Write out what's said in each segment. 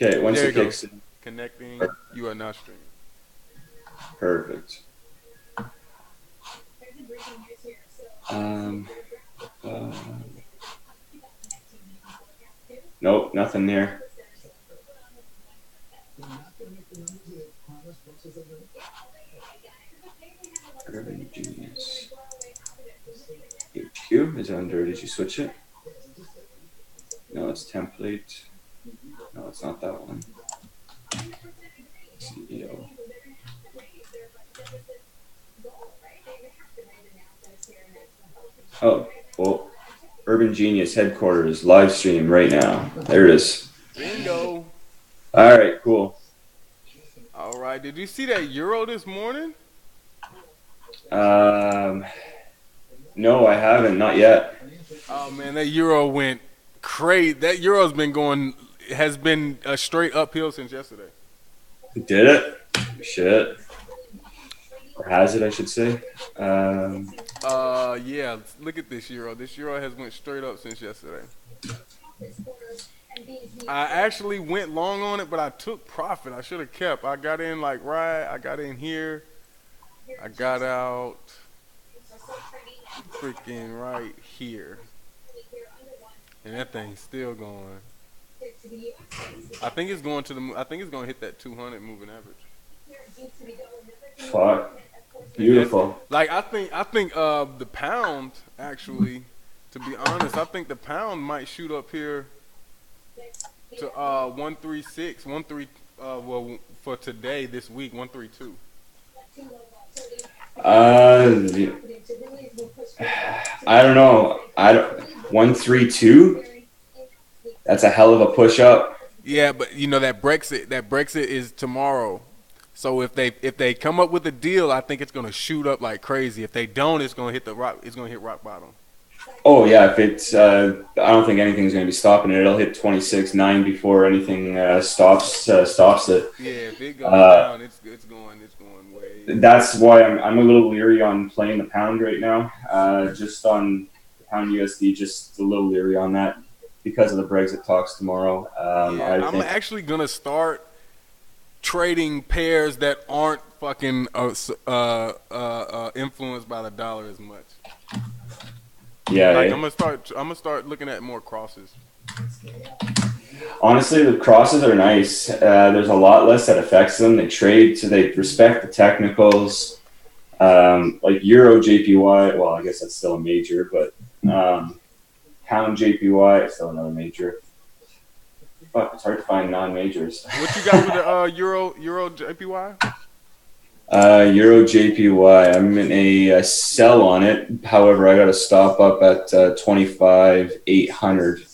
Okay, once There you it go. kicks in. Connecting. You are now streaming. Perfect. Um, uh, nope, nothing there. Urban Genius. HQ is under. Did you switch it? No, it's template. No, it's not that one. CEO. Oh, well, Urban Genius headquarters live stream right now. There it is. Bingo. All right, cool. All right. Did you see that euro this morning? No, I haven't. Not yet. Oh man, that euro went crazy. That euro's been going, has been a straight uphill since yesterday. Did it? Shit. Or has it, I should say. Yeah. Look at this euro. This euro has went straight up since yesterday. I actually went long on it, but I took profit. I should have kept. I got in like right. I got in here. I got out freaking right here, and that thing's still going. I think it's going to the. I think it's going to hit that 200 moving average. Fuck. Beautiful. Like I think the pound actually, to be honest, I think the pound might shoot up here to 136, 13 well for today this week 132. I don't know. 132. That's a hell of a push up. Yeah, but you know that Brexit is tomorrow. So if they come up with a deal, I think it's gonna shoot up like crazy. If they don't, it's gonna hit the rock. It's gonna hit rock bottom. Oh yeah, if it's I don't think anything's going to be stopping it. It'll hit 26.9 before anything stops it. Yeah, if it goes down, it's going way. That's why I'm a little leery on playing the pound right now. Just on the pound USD, just a little leery on that because of the Brexit talks tomorrow. I'm actually gonna start trading pairs that aren't fucking influenced by the dollar as much. Yeah, like I'm gonna start looking at more crosses. Honestly, the crosses are nice. There's a lot less that affects them. They trade, so they respect the technicals. Like Euro JPY, well, I guess that's still a major, but Pound JPY is still another major. Fuck, it's hard to find non-majors. What you got with the Euro JPY? Euro JPY. I'm in a sell on it. However, I got to stop up at 25,800.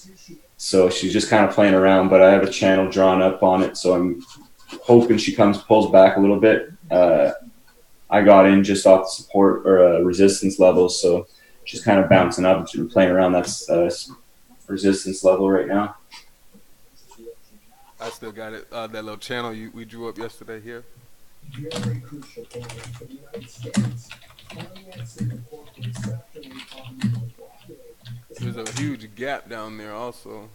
So she's just kind of playing around, but I have a channel drawn up on it, so I'm hoping she pulls back a little bit. I got in just off the support or resistance level, so she's kind of bouncing up and playing around that resistance level right now. I still got it. That little channel we drew up yesterday here. Very crucial point for the United States. There's a huge gap down there also.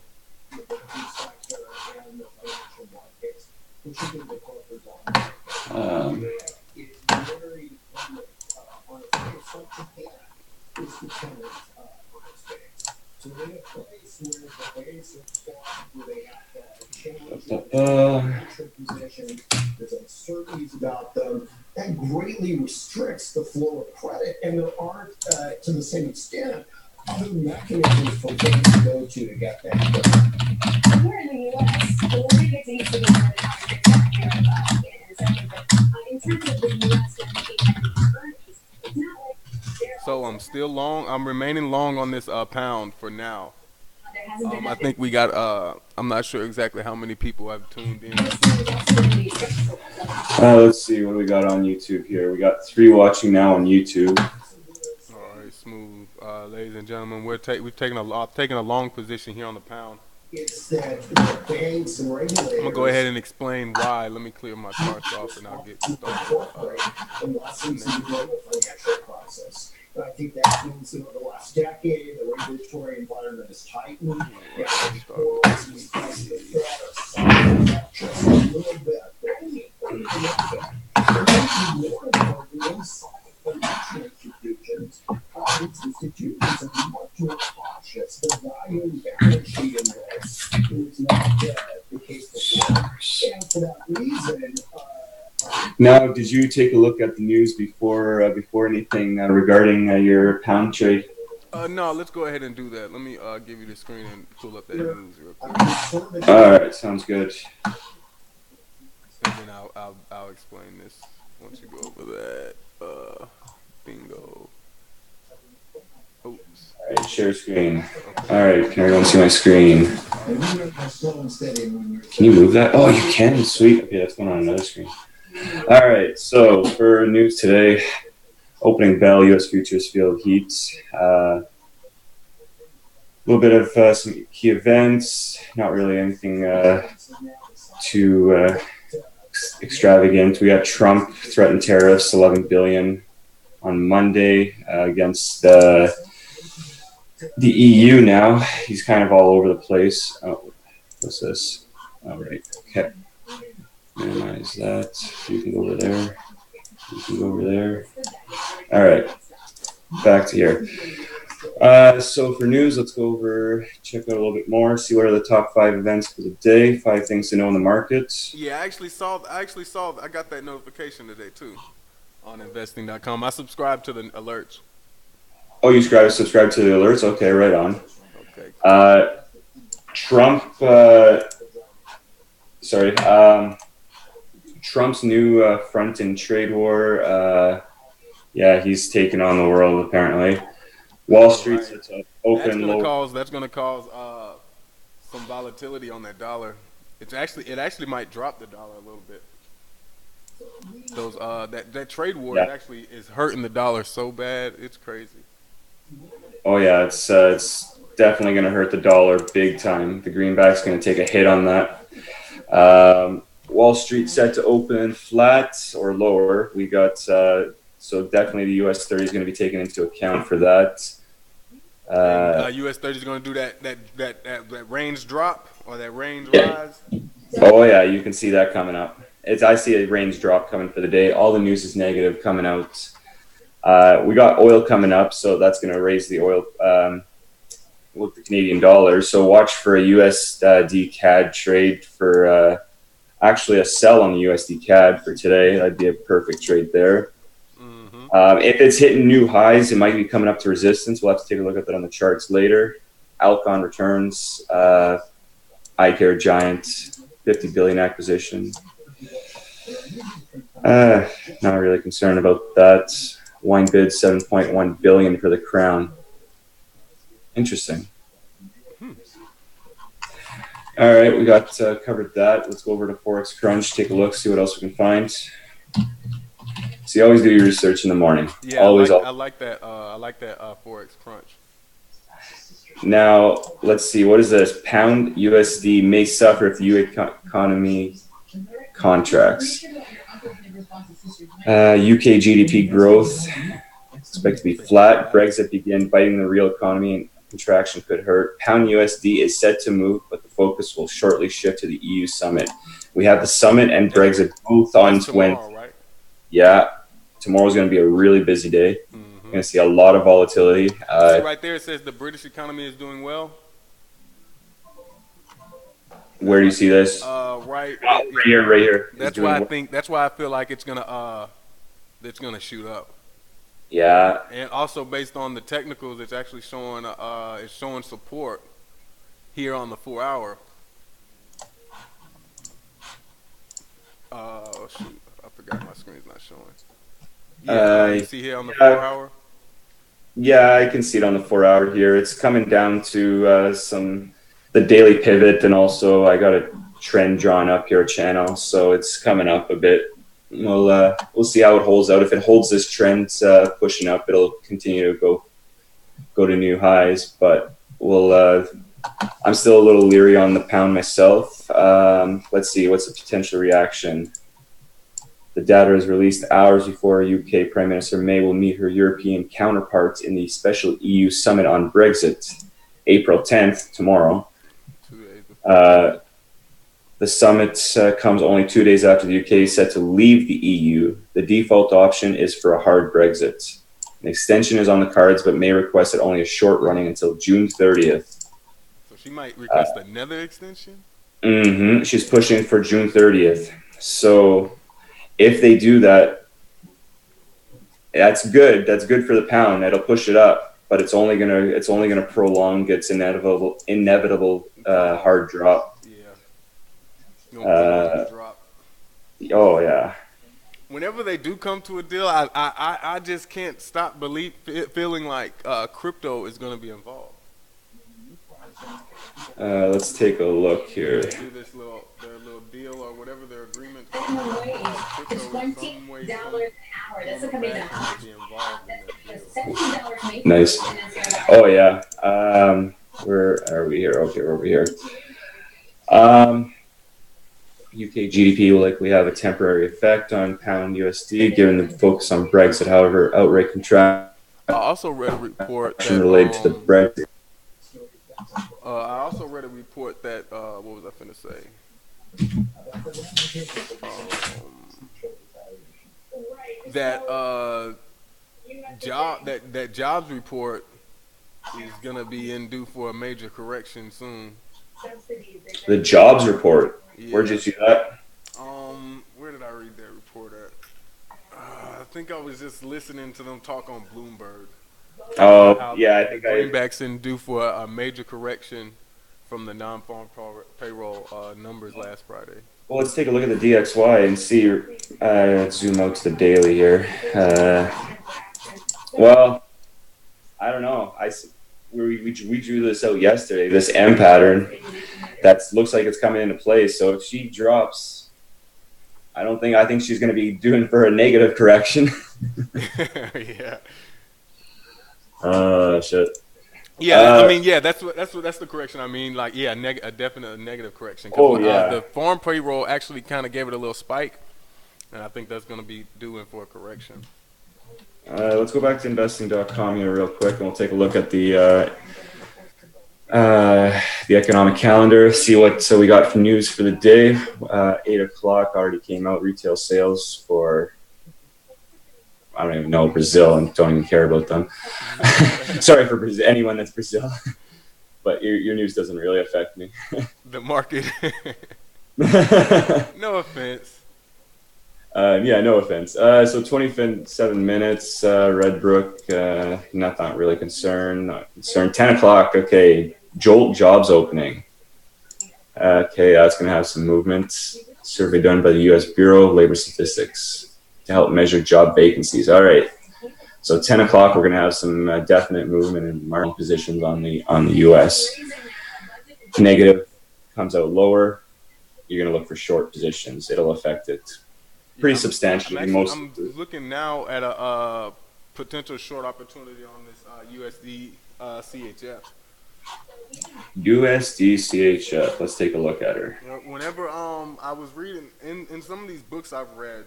So in a place where the base of spot where they have position, there's uncertainties about them, that greatly restricts the flow of credit, and there aren't, to the same extent, other mechanisms for banks to go to get that done. We're in the U.S., but when we get to each of these other topics here in a second, but in terms of the U.S. and earnings, it's not like so I'm still long. I'm remaining long on this pound for now. I think we got. I'm not sure exactly how many people have tuned in. Let's see what do we got on YouTube here. We got 3 watching now on YouTube. All right, smooth, ladies and gentlemen. We've taken a long position here on the pound. It's that the banks and regulators. I'm gonna go ahead and explain why. Let me clear my charts off, and I'll get started. In lessons in the global financial process. I think that means over the last decade, the regulatory environment has tightened. case before. And for that reason, Now, did you take a look at the news before anything regarding your pound trade? No, let's go ahead and do that. Let me give you the screen and pull up that news real quick, All right, sounds good. and then I'll explain this once you go over that. Bingo. Oops. All right, share screen. All right, can everyone see my screen? Can you move that? Oh, you can. Sweet. Okay, that's going on another screen. All right, so for news today, opening bell, U.S. futures field heat. A little bit of some key events. Not really anything too extravagant. We got Trump threatened tariffs, 11 billion on Monday against the EU. Now he's kind of all over the place. Oh, what's this? All right, okay. Minimize that. You can go over there. You can go over there. All right, back to here. So for news, let's go over, check out a little bit more, see what are the top 5 events for the day, 5 things to know in the market. Yeah, I got that notification today too on investing.com. I subscribed to the alerts. Oh, you subscribe to the alerts? Okay, right on. Okay. Trump's new front in trade war. Yeah, he's taken on the world apparently. Wall Street's open low. That's gonna cause some volatility on that dollar. It actually might drop the dollar a little bit. Those that trade war actually is hurting the dollar so bad, it's crazy. Oh yeah, it's definitely going to hurt the dollar big time. The greenback's going to take a hit on that. Wall Street set to open flat or lower. We got so definitely the US 30 is going to be taken into account for that. US 30 is going to do that range drop or that range rise. Oh yeah, you can see that coming up. I see a range drop coming for the day. All the news is negative coming out. We got oil coming up, so that's going to raise the oil with the Canadian dollar. So watch for a USD CAD trade for actually a sell on the USD CAD for today. That'd be a perfect trade there. Mm-hmm. If it's hitting new highs, it might be coming up to resistance. We'll have to take a look at that on the charts later. Alcon returns, iCare Giant, 50 billion acquisition. Not really concerned about that. Wine bid 7.1 billion for the Crown. Interesting. All right, we got covered that. Let's go over to Forex Crunch, take a look, see what else we can find. So you always do your research in the morning. Yeah, always. I like that. Forex Crunch. Now let's see. What is this? Pound USD may suffer if the U.S. economy contracts. UK GDP growth expected to be flat. Brexit begin biting the real economy and contraction could hurt. Pound USD is set to move, but the focus will shortly shift to the EU summit. We have the summit and Brexit both on Wednesday. Right? Yeah, tomorrow's going to be a really busy day. Mm-hmm. You're going to see a lot of volatility. Right there, it says the British economy is doing well. Where do you see this? Right here. That's why I feel like it's gonna shoot up. Yeah. And also based on the technicals, it's actually showing support here on the 4-hour. Oh shoot! I forgot my screen's not showing. Yeah, you see here on the 4-hour. Yeah, I can see it on the 4-hour here. It's coming down to the daily pivot, and also I got a trend drawn up here, channel, so it's coming up a bit. We'll see how it holds out. If it holds this trend pushing up, it'll continue to go to new highs. But I'm still a little leery on the pound myself. Let's see, what's the potential reaction? The data is released hours before UK Prime Minister May will meet her European counterparts in the special EU summit on Brexit, April 10th, tomorrow. The summit comes only 2 days after the UK is set to leave the EU. The default option is for a hard Brexit. An extension is on the cards, but May requested only a short running until June 30th. So she might request another extension? She's pushing for June 30th. So if they do that, that's good. That's good for the pound. That'll push it up, but it's only gonna prolong its inevitable hard drop. Yeah. Gonna drop. Oh yeah. Whenever they do come to a deal, I just can't stop feeling like crypto is going to be involved. Let's take a look here. Do their little deal or whatever their agreement. It's $20 an hour. That's coming to $17 Nice. Oh yeah. Where are we here? Okay, we're over here. UK GDP will likely have a temporary effect on pound USD, given the focus on Brexit. However, outright contraction I also read a report that, related to the Brexit. I also read a report that what was I finna say? That jobs report is gonna be in due for a major correction soon. The jobs report. Yeah. Where'd you see that? Where did I read that report at? I think I was just listening to them talk on Bloomberg. Oh, yeah, I think greenbacks in due for a major correction from the non-farm payroll numbers last Friday. Well, let's take a look at the DXY and see. Let's zoom out to the daily here. Well, I don't know. We drew this out yesterday. This M pattern that looks like it's coming into place. So if she drops, I think she's going to be doing for a negative correction. Yeah. Shit. Yeah, I mean, yeah, that's the correction. I mean, like, yeah, a definite negative correction. Oh yeah. The farm payroll actually kind of gave it a little spike, and I think that's going to be due in for a correction. Let's go back to investing.com here real quick, and we'll take a look at the economic calendar. See what we got for news for the day. 8 o'clock already came out. Retail sales for, I don't even know, Brazil, and don't even care about them. Sorry for Brazil, anyone that's Brazil, but your news doesn't really affect me. The market. No offense. Yeah, no offense. So 27 minutes, Redbrook, not really concerned. Not concerned. 10 o'clock, okay, Jolt jobs opening. Okay, that's going to have some movement. Survey done by the U.S. Bureau of Labor Statistics to help measure job vacancies. All right. So 10 o'clock, we're going to have some definite movement in market positions on the U.S. Negative comes out lower. You're going to look for short positions. It'll affect it pretty substantially. I'm looking now at a potential short opportunity on this USD CHF. USD CHF. Let's take a look at her. Whenever I was reading in some of these books I've read,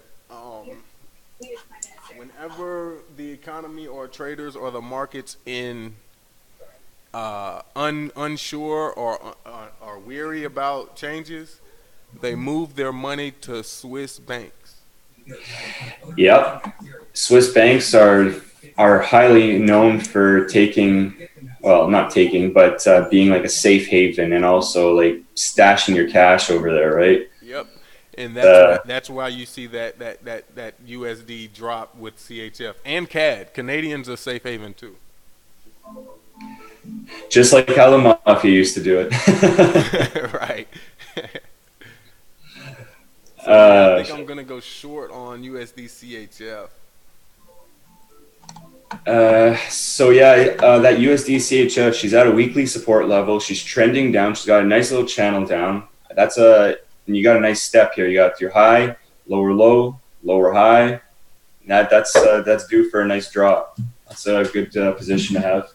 whenever the economy or traders or the markets in unsure or are weary about changes, they move their money to Swiss banks. Yep. Swiss banks are highly known for not taking, but being like a safe haven and also like stashing your cash over there, right? Yep. And that's why you see that USD drop with CHF and CAD. Canadians are safe haven too. Just like how the mafia used to do it. Right. I think I'm going to go short on USD CHF. That USD CHF, she's at a weekly support level. She's trending down. She's got a nice little channel down. And you got a nice step here. You got your high, lower low, lower high. That's due for a nice drop. That's a good position to have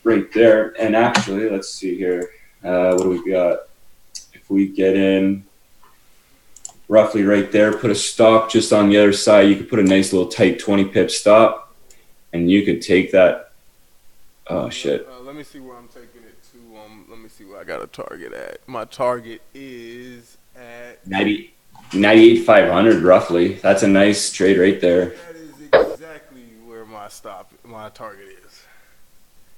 right there. And actually, let's see here. What do we got? If we get in roughly right there, put a stop just on the other side. You could put a nice little tight 20 pip stop, and you could take that. Oh shit! Let me see where I'm taking it to. Let me see where I got a target at. My target is at 98,500 roughly. That's a nice trade right there. That is exactly where my target is.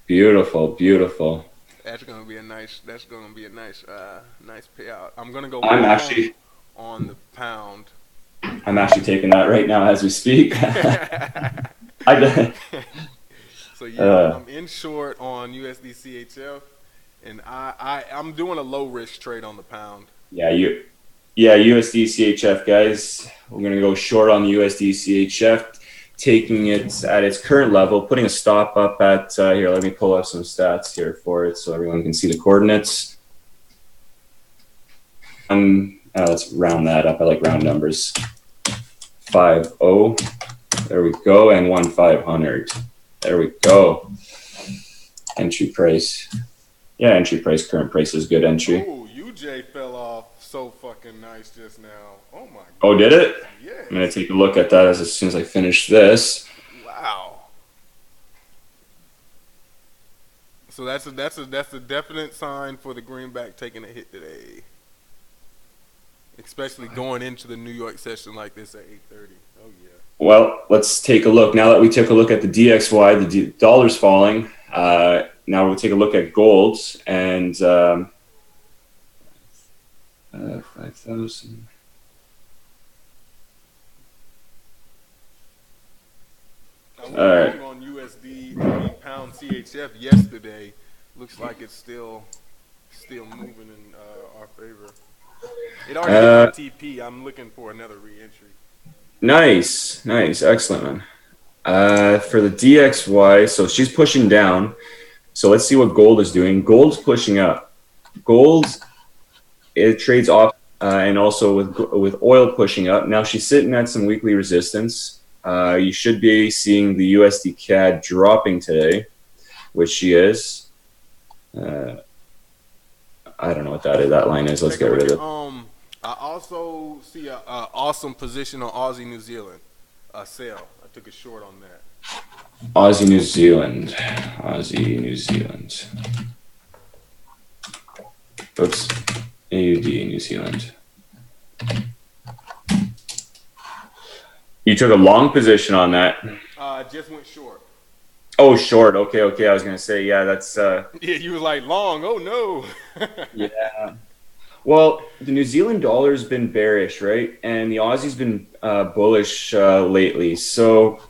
Beautiful, beautiful. That's gonna be a nice. That's gonna be a nice, nice payout. I'm gonna go I'm long actually on the pound. I'm actually taking that right now as we speak. I So yeah, I'm in short on USDCHF, and I'm doing a low risk trade on the pound. yeah, USD CHF guys. We're gonna go short on the USD CHF, taking it at its current level, putting a stop up at here. Let me pull up some stats here for it so everyone can see the coordinates. Let's round that up. I like round numbers. 50. There we go, and 1,500. There we go. Entry price. Yeah, entry price. Current price is good entry. Oh, UJ fell off so fucking nice just now. Oh my god. Oh, did it? Yes. I'm gonna take a look at that as soon as I finish this. Wow. So that's a definite sign for the greenback taking a hit today, especially going into the New York session like this at 8:30. Oh yeah. Well, let's take a look. Now that we took a look at the DXY, the dollar's falling. Now we'll take a look at gold and 5,000. I went All right. long on USD, pound CHF yesterday. Looks like it's still moving in our favor. It already hit my TP. I'm looking for another re-entry. Nice, excellent, man. For the DXY, so she's pushing down. So let's see what gold is doing. Gold's pushing up. Gold, it trades off, and also with oil pushing up. Now she's sitting at some weekly resistance. You should be seeing the USD CAD dropping today, which she is. I don't know what that is. That line is. Let's get rid of it. I also see a awesome position on Aussie New Zealand. Sale. I took a short on that. Aussie New Zealand. Oops. AUD New Zealand. You took a long position on that. Just went short. Oh, short. Okay. I was gonna say, yeah, that's. Yeah, you were like long. Oh no. Yeah. Well, the New Zealand dollar's been bearish, right? And the Aussie's been bullish lately. So,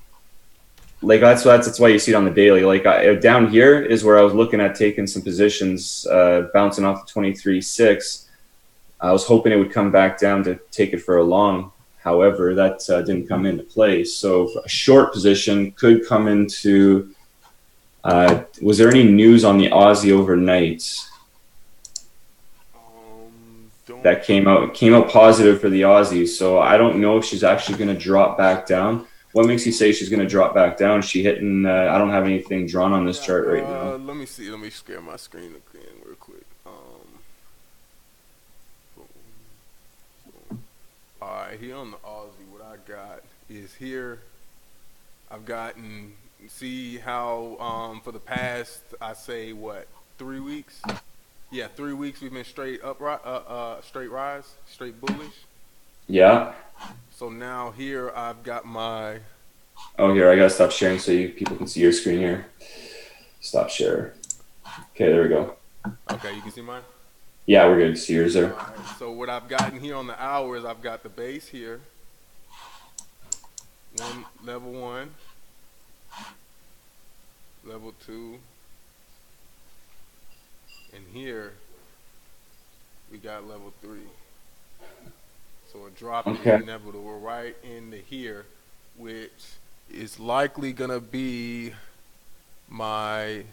like that's why you see it on the daily. Like down here is where I was looking at taking some positions, bouncing off the 23.6. I was hoping it would come back down to take it for a long. However, that didn't come into play. So a short position could come into. Was there any news on the Aussie overnight? That came out positive for the Aussie. So I don't know if she's actually going to drop back down. What makes you say she's going to drop back down? Is she hitting? I don't have anything drawn on this chart right now. Let me see. Let me share my screen again real quick. All right, here on the Aussie, what I got is here. I've gotten. See how for the past, I say what, 3 weeks? Yeah, 3 weeks we've been straight straight rise, straight bullish. Yeah. So now here I've got my. Oh, here I gotta stop sharing so people can see your screen here. Stop share. Okay, there we go. Okay, you can see mine. Yeah, we're good. See yours there. Right, so what I've gotten here on the hours, I've got the base here. Level 1, level 2. And here, we got level 3. So a drop is inevitable. We're right into here, which is likely going to be my...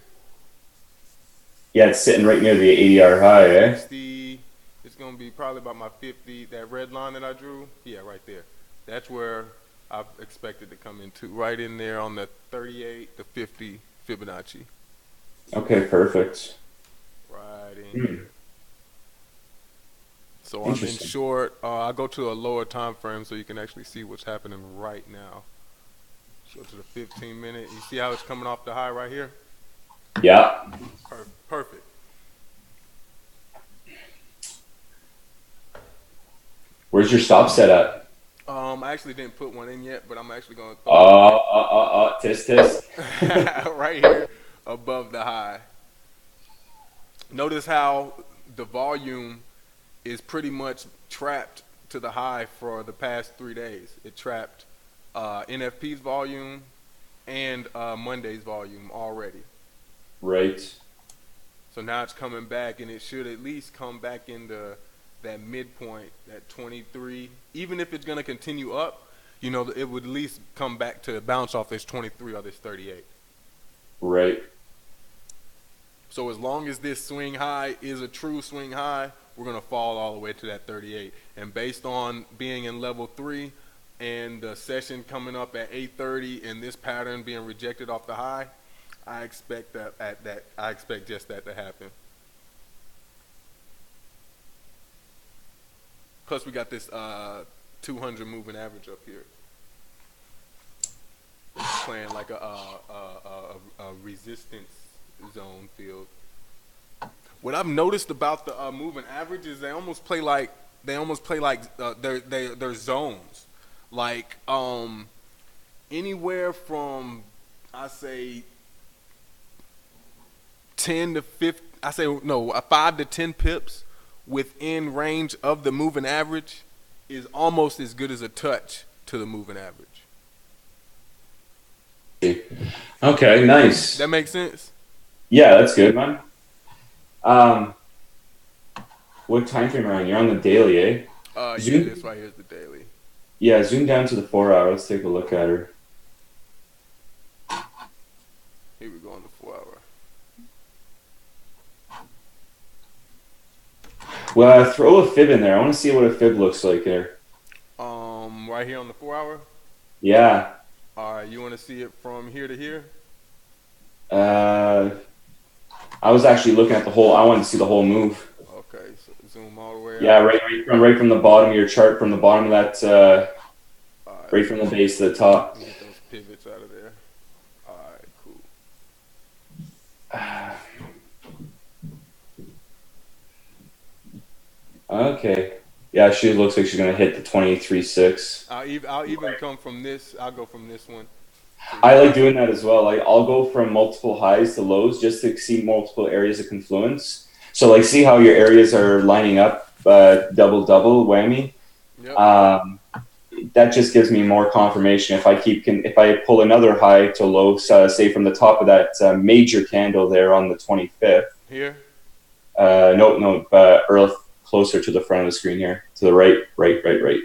Yeah, it's sitting right near the 80-hour high, eh? 60, it's going to be probably about my 50, that red line that I drew. Yeah, right there. That's where I've expected to come into, right in there on the 38 to 50 Fibonacci. Okay, perfect. Right in here. So I'm in short. I go to a lower time frame so you can actually see what's happening right now. Go to the 15-minute. You see how it's coming off the high right here? Yeah. Perfect. Where's your stop set at? I actually didn't put one in yet, but I'm actually going to tisk. right here above the high. Notice how the volume is pretty much trapped to the high for the past 3 days. It trapped NFP's volume and Monday's volume already. Right. So now it's coming back, and it should at least come back into that midpoint, that 23. Even if it's going to continue up, you know, it would at least come back to bounce off this 23 or this 38. Right. So as long as this swing high is a true swing high, we're going to fall all the way to that 38. And based on being in level 3 and the session coming up at 8:30 and this pattern being rejected off the high, I expect I expect just that to happen. Plus we got this 200 moving average up here, playing like a resistance zone field. What I've noticed about the moving average is they almost play like they're zones, like anywhere from, I say, 10 to 50. I say no, 5 to 10 pips within range of the moving average is almost as good as a touch to the moving average. Okay, nice. That makes sense? Yeah, that's good, man. What time frame are you on? You're on the daily, eh? Yeah, Zoom? this right here is the daily. Yeah, zoom down to the 4 hour. Let's take a look at her. Here we go on the 4 hour. Well, throw a fib in there. I want to see what a fib looks like there. Right here on the 4 hour. Yeah. All right, you want to see it from here to here? I was actually looking at the whole. I wanted to see the whole move. Okay, so zoom all the way Yeah, out. right from the bottom of your chart, from the bottom of that, All right, right from the base to the top. get those pivots out of there. All right, cool. Okay. Yeah, she looks like she's gonna hit the 23.6. I'll even come from this. I'll go from this one. I like doing that as well. Like, I'll go from multiple highs to lows just to see multiple areas of confluence. So, like, see how your areas are lining up, double whammy. Yep. That just gives me more confirmation. If I pull another high to low, say from the top of that major candle there on the 25th. Here. Earth closer to the front of the screen here, to the right.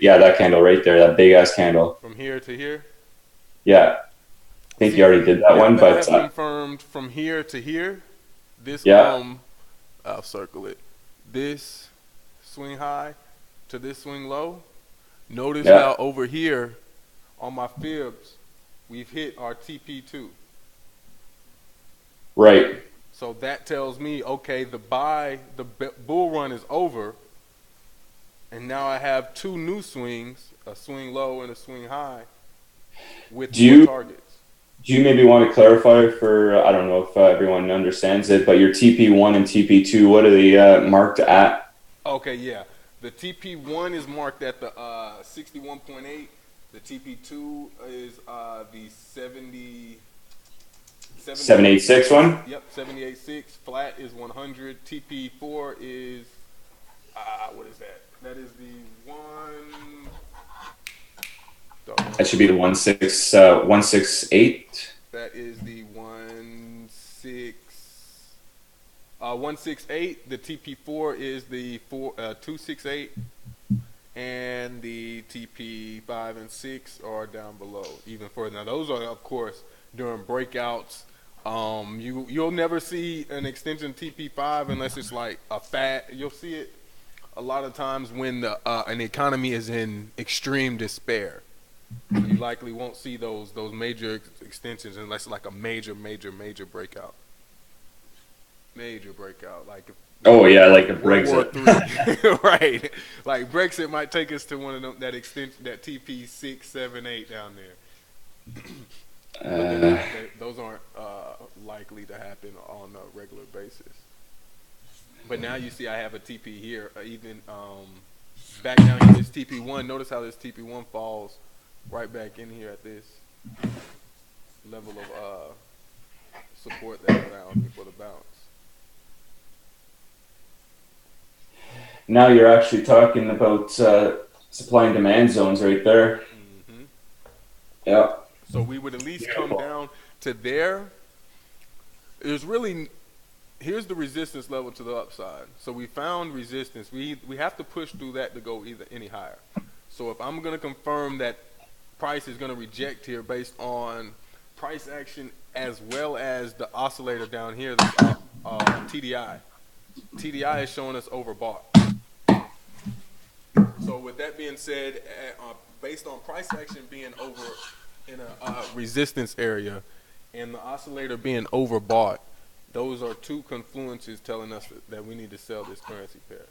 Yeah, that candle right there, that big ass candle. From here to here. Yeah. I think you already did that one, but has confirmed from here to here. This yeah. I'll circle it. This swing high to this swing low. Notice how over here on my fibs we've hit our TP2. Right. So that tells me, okay, the bull run is over, and now I have two new swings, a swing low and a swing high, with more targets. Do you maybe want to clarify for, I don't know if everyone understands it, but your TP1 and TP2, what are they marked at? Okay, yeah. The TP1 is marked at the 61.8. The TP2 is the 786 one? Yep, 78.6. Flat is 100. TP4 is, what is that? That is the one. That should be the 168. That is the 168. The TP4 is the 268, and the TP5 and 6 are down below, even further. Now those are, of course, during breakouts. You'll never see an extension TP5 unless it's like a fat. You'll see it a lot of times when an economy is in extreme despair. You likely won't see those major extensions unless like a major breakout. Major breakout, like like a Brexit. Brexit. Right, like Brexit might take us to one of them, that extension, that TP 6, 7, 8 down there. Those aren't likely to happen on a regular basis. But now you see I have a TP here, even back down here, this TP1. Notice how this TP1 falls right back in here at this level of support that allowed me for the bounce. Now you're actually talking about supply and demand zones right there. Mm-hmm. Yeah. So we would at least come down to there. There's really, here's the resistance level to the upside. So we found resistance. We have to push through that to go any higher. So if I'm going to confirm that price is going to reject here based on price action as well as the oscillator down here, this TDI. TDI is showing us overbought. So with that being said, based on price action being over in a resistance area and the oscillator being overbought, those are two confluences telling us that we need to sell this currency pair.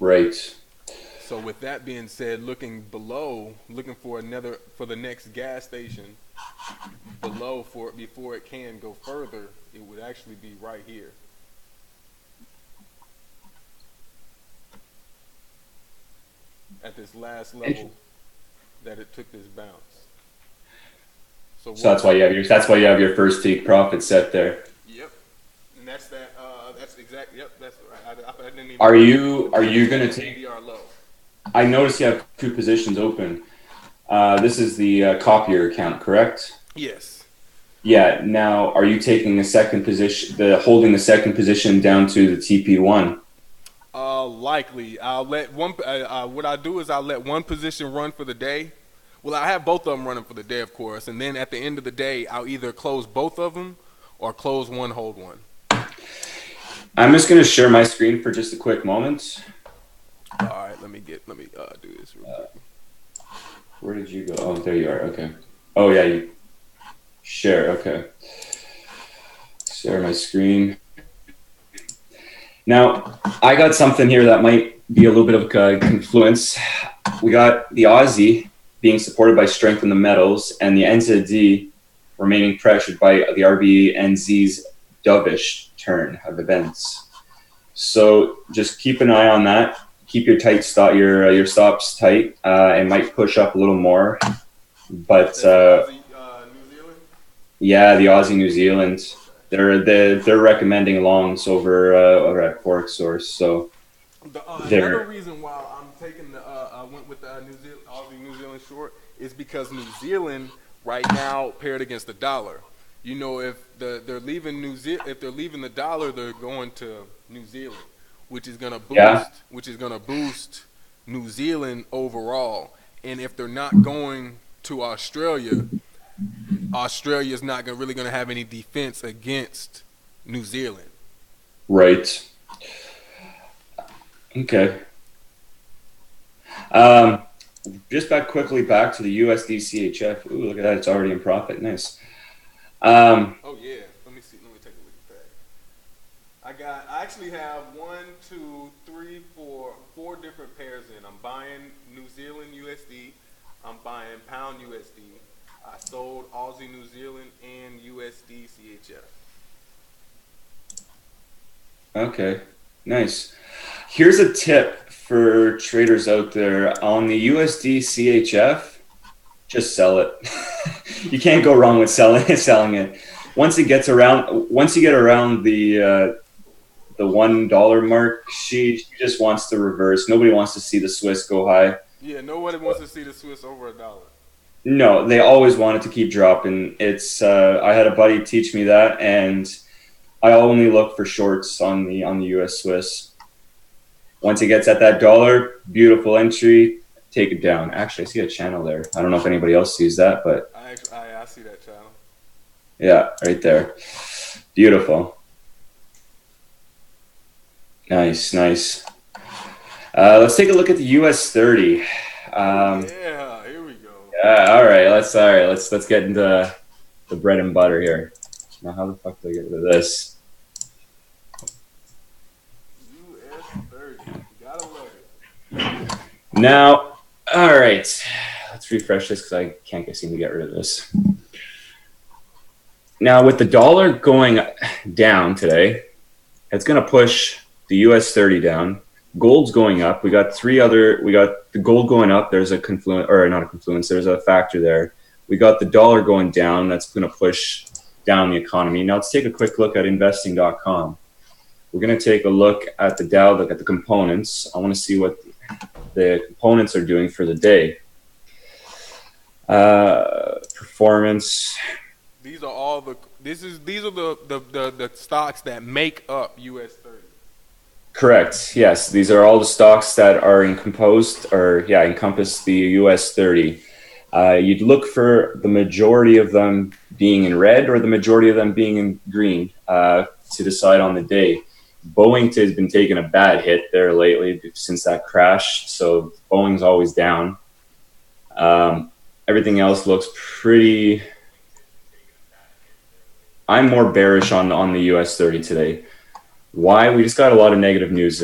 Right. So with that being said, looking below, looking for the next gas station below before it can go further, it would actually be right here. At this last level that it took this bounce. So that's why you have your first take profit set there. Yep. And that's that. That's exact. Yep. That's right. I didn't even. Are you gonna take? Low. I noticed you have two positions open. This is the copier account, correct? Yes. Yeah. Now, are you taking a second position? Holding the second position down to the TP1? Likely. I'll let one. What I do is I'll let one position run for the day. Well, I have both of them running for the day, of course, and then at the end of the day, I'll either close both of them or close one, hold one. I'm just going to share my screen for just a quick moment. All right, let me do this real quick. Where did you go? Oh, there you are. Okay. Oh yeah, you share. Okay. Share my screen. Now, I got something here that might be a little bit of a confluence. We got the Aussie being supported by strength in the metals, and the NZD remaining pressured by the RBNZ's dovish turn of events. So just keep an eye on that. Keep your your stops tight. It might push up a little more, but New Zealand? Yeah, the Aussie New Zealand. They're recommending longs over at Forex Source. So another reason why I'm taking I went with the Aussie New Zealand short is because New Zealand right now paired against the dollar. You know, if they're leaving the dollar, they're going to New Zealand, which is gonna boost New Zealand overall. And if they're not going to Australia, Australia is not really going to have any defense against New Zealand. Right. Okay. Just back to the USD CHF. Ooh, look at that. It's already in profit. Nice. Oh, yeah. Let me see. Let me take a look at that. I actually have 4 different pairs in. I'm buying New Zealand USD. I'm buying pound USD. I sold Aussie New Zealand and USD CHF. Okay, nice. Here's a tip for traders out there on the USD CHF. Just sell it. You can't go wrong with selling it. Once you get around the $1 mark, she just wants to reverse. Nobody wants to see the Swiss go high. Yeah, nobody wants to see the Swiss over $1. No, they always want it to keep dropping. It's I had a buddy teach me that, and I only look for shorts on the US Swiss. Once it gets at that dollar, beautiful entry, take it down. Actually, I see a channel there. I don't know if anybody else sees that, but I see that channel. Yeah, right there. Beautiful. Nice. Let's take a look at the US 30. Yeah, here we go. Yeah, all right. Let's get into the bread and butter here. Now, how the fuck do I get rid of this? US 30. Gotta love it. Now, all right. Let's refresh this because I can't seem to get rid of this. Now, with the dollar going down today, it's going to push the US 30 down. Gold's going up. We got the gold going up. There's a confluence, or not a confluence. There's a factor there. We got the dollar going down. That's going to push down the economy. Now let's take a quick look at investing.com. we're going to take a look at the Dow, look at the components. I want to see what the components are doing for the day. Performance. These are all the the stocks that make up US 30. Correct. Yes, these are all the stocks that are encompass the US 30. You'd look for the majority of them being in red or the majority of them being in green to decide on the day. Boeing has been taking a bad hit there lately since that crash, so Boeing's always down. Everything else looks pretty. I'm more bearish on the US 30 today. Why? We just got a lot of negative news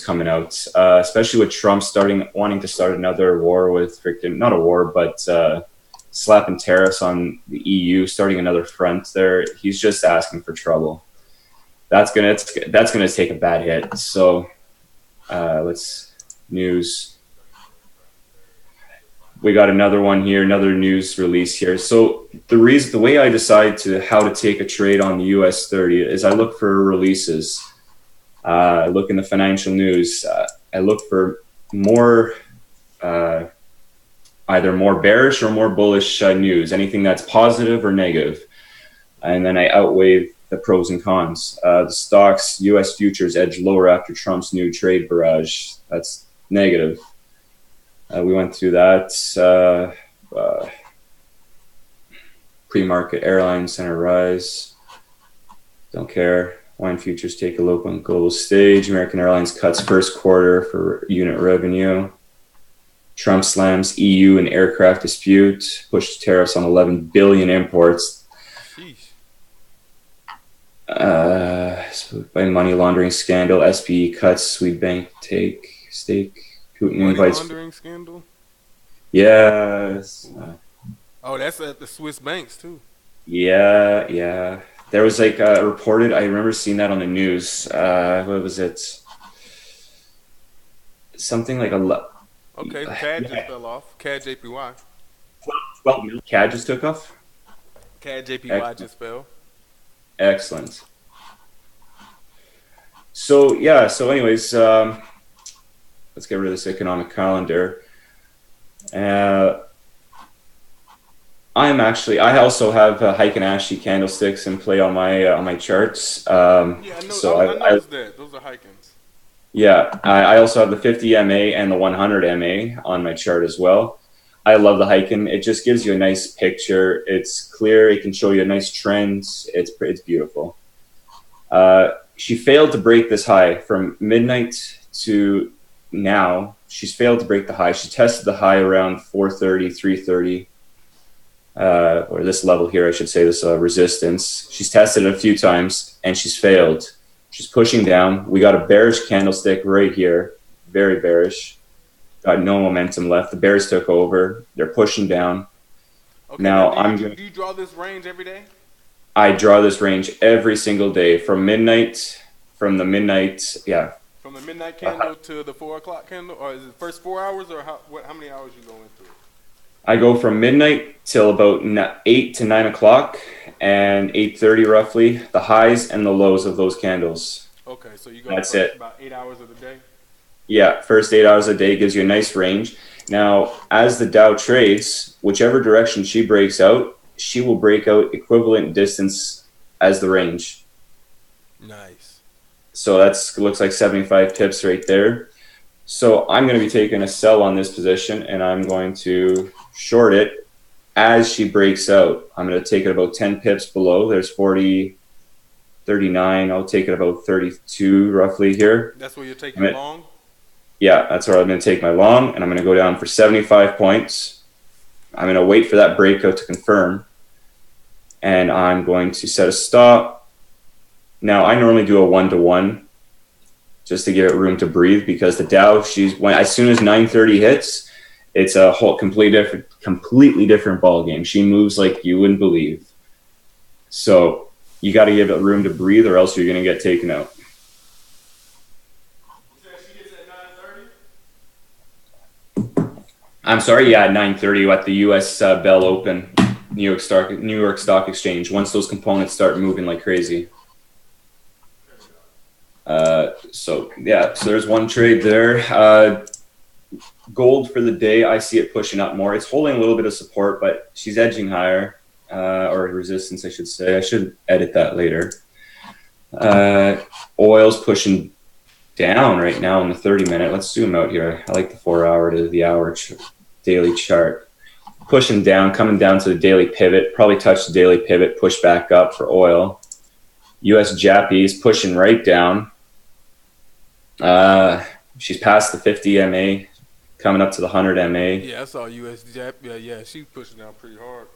coming out, especially with Trump wanting to start another war with not a war, but slapping tariffs on the EU, starting another front there. He's just asking for trouble. That's gonna take a bad hit. So news. We got another one here, another news release here. So the way I decide how to take a trade on the US 30 is I look for releases. I look in the financial news. I look for more, either more bearish or more bullish news, anything that's positive or negative. And then I outweigh the pros and cons. The stocks, US futures edge lower after Trump's new trade barrage. That's negative. We went through that. Pre-market airline center rise. Don't care. Wine futures take a look on global stage. American Airlines cuts first quarter for unit revenue. Trump slams EU and aircraft dispute. Pushed tariffs on 11 billion imports. By money laundering scandal. SPE cuts Swede bank stake. Putin invites. Laundering scandal? Yes. Oh, that's at the Swiss banks too. Yeah. There was reported. I remember seeing that on the news. What was it? Something like Okay, CAD just fell off. CAD JPY. 12 million. CAD just took off. CAD JPY just fell. Excellent. So yeah. So anyways. Let's get rid of this economic calendar. I also have Heiken Ashi candlesticks in play on my charts. Yeah, I know. So I noticed that. Those are Heikens. Yeah, I also have the 50 MA and the 100 MA on my chart as well. I love the Heiken. It just gives you a nice picture. It's clear. It can show you a nice trend. It's beautiful. She failed to break this high from midnight to now. She's failed to break the high. She tested the high around 430, 330, or this level here, I should say, this resistance. She's tested it a few times and she's failed. She's pushing down. We got a bearish candlestick right here, very bearish. Got no momentum left. The bears took over. They're pushing down. Okay, now do you draw this range every day? I draw this range every single day from midnight. From the midnight candle to the 4 o'clock candle, or is it first 4 hours, or how many hours you go into it? I go from midnight till about 8 to 9 o'clock and 8:30 roughly. The highs and the lows of those candles. Okay, so you go. That's it. About 8 hours of the day. Yeah, first 8 hours a day gives you a nice range. Now, as the Dow trades, whichever direction she breaks out, she will break out equivalent distance as the range. Nice. So looks like 75 pips right there. So I'm going to be taking a sell on this position, and I'm going to short it as she breaks out. I'm going to take it about 10 pips below. There's 40, 39. I'll take it about 32 roughly here. That's where you're taking long? Yeah, that's where I'm going to take my long, and I'm going to go down for 75 points. I'm going to wait for that breakout to confirm, and I'm going to set a stop. Now, I normally do a 1-to-1 just to give it room to breathe, because the Dow, as soon as 9:30 hits, it's a whole completely different ball game. She moves like you wouldn't believe. So you got to give it room to breathe, or else you're going to get taken out. I'm sorry, yeah, at 9:30 at the U.S. Bell Open, New York Stock Exchange. Once those components start moving like crazy. So yeah, so there's one trade there. Gold for the day, I see it pushing up more. It's holding a little bit of support, but she's edging higher, or resistance, I should say. I should edit that later. Oil's pushing down right now in the 30-minute. Let's zoom out here. I like the 4-hour to the hour daily chart. Pushing down, coming down to the daily pivot. Probably touch the daily pivot, push back up for oil. Usdchf is pushing right down. She's past the 50 MA, coming up to the 100 MA. Yeah, I saw Usdchf. Yeah, she's pushing down pretty hard.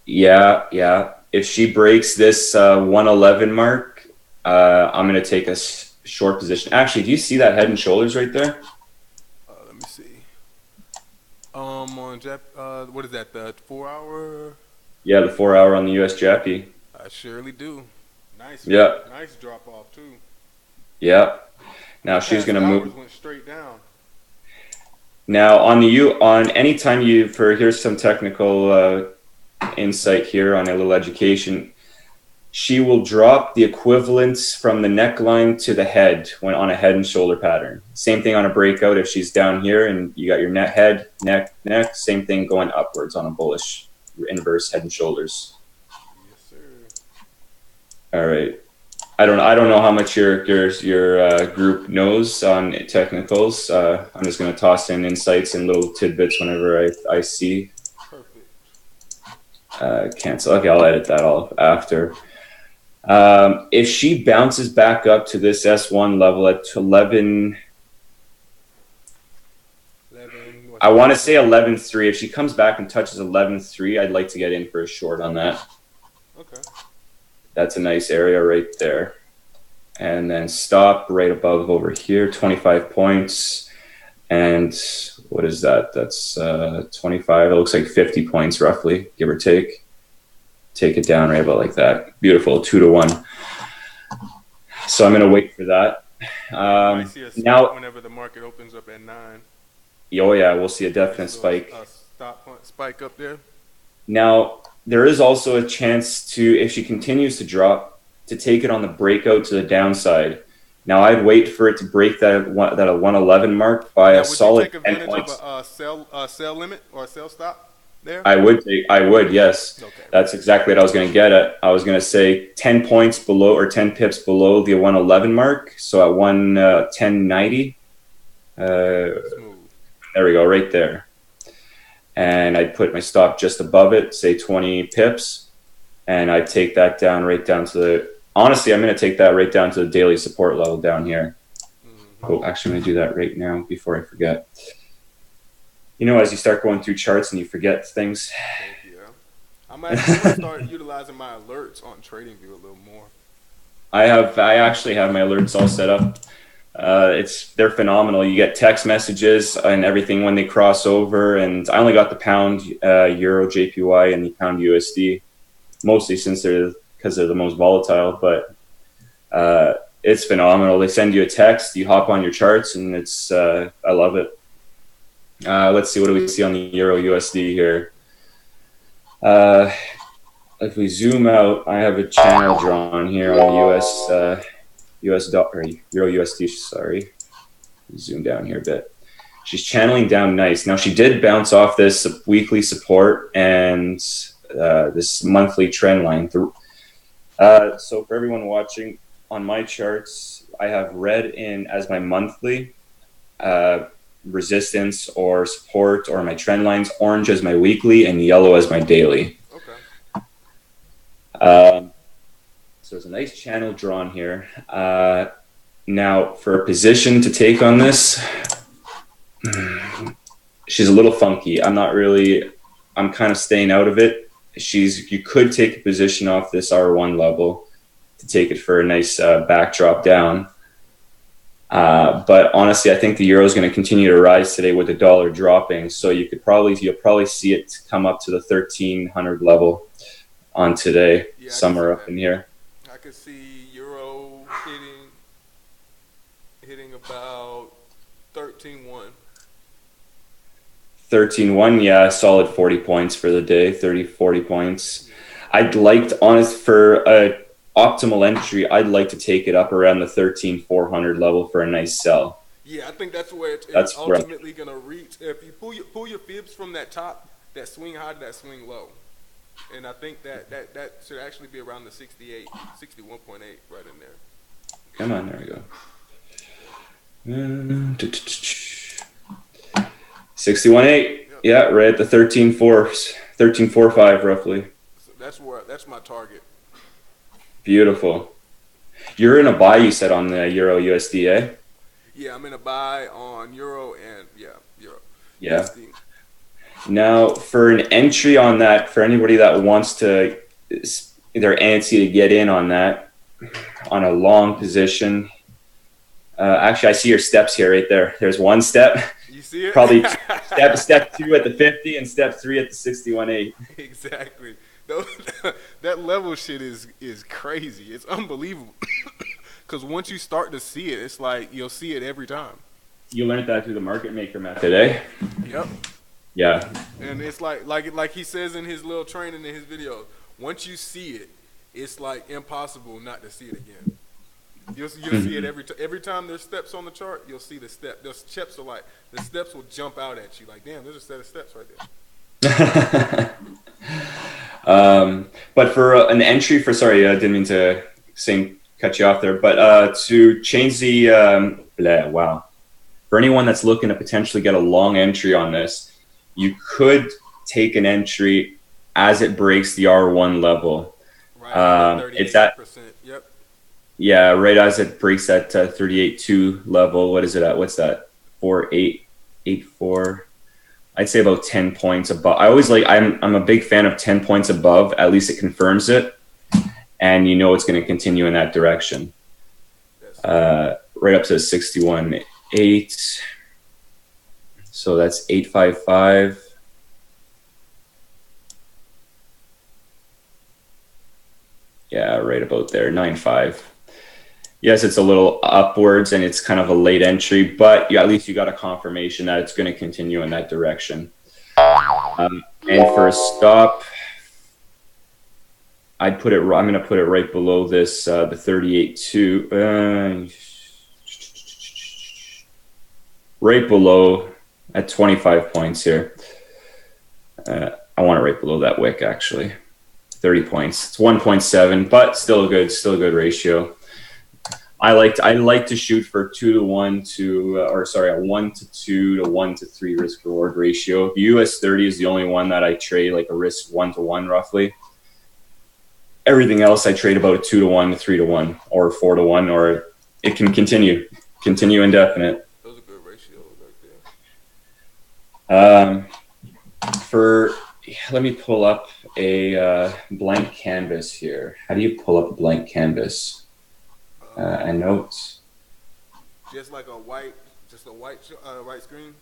Yeah. If she breaks this 111 mark, I'm going to take a short position. Actually, do you see that head and shoulders right there? Let me see. On what is that? The 4-hour? Yeah, the 4-hour on the Usdchf. I surely do. Nice. Yeah. Nice drop off too. Yeah. Now she's going to move. Went straight down. Now on anytime here's some technical insight here on a little education. She will drop the equivalence from the neckline to the head when on a head and shoulder pattern. Same thing on a breakout. If she's down here and you got your head, neck, same thing going upwards on a bullish inverse head and shoulders. Yes, sir. All right. I don't know how much your group knows on technicals. I'm just going to toss in insights and little tidbits whenever I see. Perfect. Cancel. Okay, I'll edit that all after. If she bounces back up to this S1 level at 11, I want to say 11.3. If she comes back and touches 11.3, I'd like to get in for a short on that. Okay. That's a nice area right there. And then stop right above over here, 25 points. And what is that? That's 25. It looks like 50 points roughly, give or take. Take it down right about like that. Beautiful, 2-to-1. So I'm going to wait for that. I see a spike now, whenever the market opens up at 9. Oh yeah, we'll see a definite spike. Spike up there. Now, there is also a chance to, if she continues to drop, to take it on the breakout to the downside. Now, I'd wait for it to break that 111 mark by a solid 10 points. Of a sell limit or a sell stop there? I would, yes. Okay. That's exactly what I was going to get at. I was going to say 10 points below or 10 pips below the 111 mark. So at 1090. There we go, right there. And I'd put my stop just above it, say 20 pips. And I'd take that down right down to the, honestly, I'm going to take that right down to the daily support level down here. Oh, actually, I'm going to do that right now before I forget. You know, as you start going through charts and you forget things. Yeah. I'm actually going to start utilizing my alerts on TradingView a little more. I actually have my alerts all set up. They're phenomenal. You get text messages and everything when they cross over. And I only got the pound, euro, JPY, and the pound USD, mostly because they're the most volatile. But it's phenomenal. They send you a text, you hop on your charts, and it's I love it. Let's see, what do we see on the euro USD here? If we zoom out, I have a channel drawn here on the US dollar, euro USD, sorry. Zoom down here a bit. She's channeling down nice. Now, she did bounce off this weekly support and this monthly trend line. So for everyone watching, on my charts, I have red in as my monthly resistance or support, or my trend lines, orange as my weekly, and yellow as my daily. Okay. So there's a nice channel drawn here. Now, for a position to take on this, she's a little funky. I'm kind of staying out of it. You could take a position off this R1 level to take it for a nice backdrop down. But honestly, I think the euro is going to continue to rise today with the dollar dropping. So you'll probably see it come up to the 1300 level on today, somewhere up in here. I could see euro hitting about 13.1. 13.1, yeah, solid 40 points for the day, 30, 40 points. I'd liked, optimal entry, I'd like to take it up around the 13,400 level for a nice sell. Yeah, I think that's where it's That's right. ultimately gonna reach. If you pull your fibs from that top, that swing high to that swing low, and I think that should actually be around the 61.8 right in there. Come on, there we go. 61.8. Yeah, right at the 13.45 roughly. So that's my target. Beautiful. You're in a buy, you said, on the Euro USD, eh? Yeah, I'm in a buy on Euro and Euro. Yeah. USD. Now, for an entry on that, for anybody that wants to, they're antsy to get in on that, on a long position. Actually, I see your steps here, right there. There's one step. You see it? Probably step 2 at the 50 and step 3 at the 61.8. Exactly. That level shit is crazy. It's unbelievable. Because once you start to see it, it's like you'll see it every time. You learned that through the market maker method, eh? Yep. Yeah. And it's like he says in his little training in his video, once you see it, it's like impossible not to see it again. You'll see it every time there's steps on the chart. You'll see the step. The steps are like the steps will jump out at you. Like, damn, there's a set of steps right there. But for an entry for, sorry, I didn't mean to cut you off there, but to change the wow, for anyone that's looking to potentially get a long entry on this, you could take an entry as it breaks the R1 level. Right. It's at, yep. Yeah, right as it breaks that 38.2 level. What is it at? What's that? 4.884. I'd say about 10 points above. I always I'm a big fan of 10 points above. At least it confirms it, and you know it's going to continue in that direction. Right up to 61.8. So that's 855. Yeah, right about there, 9.5. Yes, it's a little upwards and it's kind of a late entry, but at least you got a confirmation that it's going to continue in that direction. And for a stop, I'm going to put it right below this, the 38.2, right below at 25 points here. I want it right below that wick, actually. 30 points. It's 1.7, but still a good ratio. I like to shoot for 2 to 1 to, or sorry, a 1 to 2 to 1 to 3 risk reward ratio. US 30 is the only one that I trade like a risk 1 to 1 roughly. Everything else I trade about a 2 to 1 to 3 to 1 or 4 to 1, or it can continue indefinite. Those are good ratios right there. Let me pull up a blank canvas here. How do you pull up a blank canvas? A note. Just like a white screen.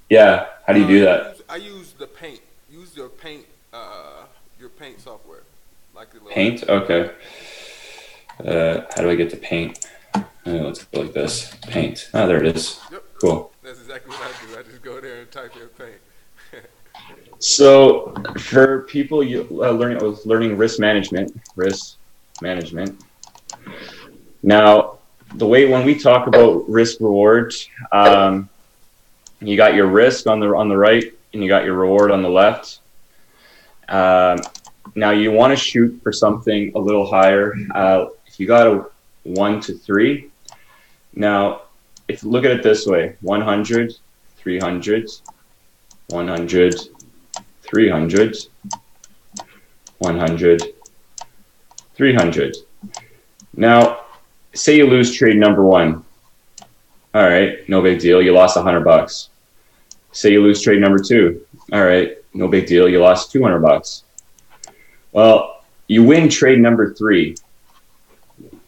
Yeah. How do you do that? I use the paint. Use your paint software. Paint. Okay. How do I get to paint? Let's go like this. Paint. Oh, there it is. Yep. Cool. That's exactly what I do. I just go there and type in paint. So for people learning risk management. Now, the way when we talk about risk reward, you got your risk on the right and you got your reward on the left. Now you want to shoot for something a little higher. If you got a 1 to 3, now if you look at it this way: 100, 300, 100, 300, 100, 300. Now, say you lose trade number 1. All right, no big deal. You lost $100. Say you lose trade number 2. All right, no big deal. You lost $200. Well, you win trade number 3.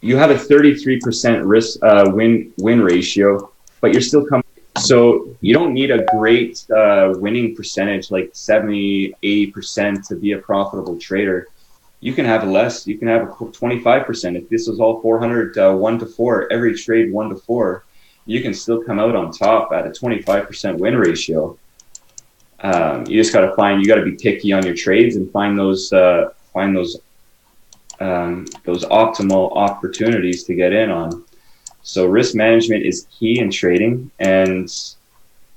You have a 33% risk win ratio, but you're still coming. So you don't need a great winning percentage like 70, 80% to be a profitable trader. You can have less. You can have a 25%. If this was all 400, 1 to 4, every trade 1 to 4, you can still come out on top at a 25% win ratio. You just got to be picky on your trades and find those those optimal opportunities to get in on. So risk management is key in trading, and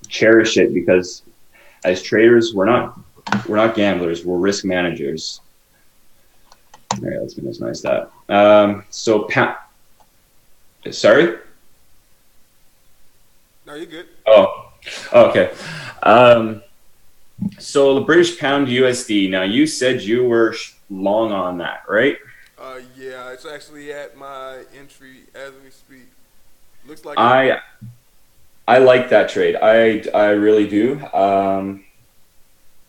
cherish it, because as traders, we're not gamblers, we're risk managers. All right, let's minimize that. Sorry? No, you're good. Oh, okay. So the British pound USD. Now you said you were long on that, right? Yeah, it's actually at my entry as we speak. Looks like I like that trade. I really do.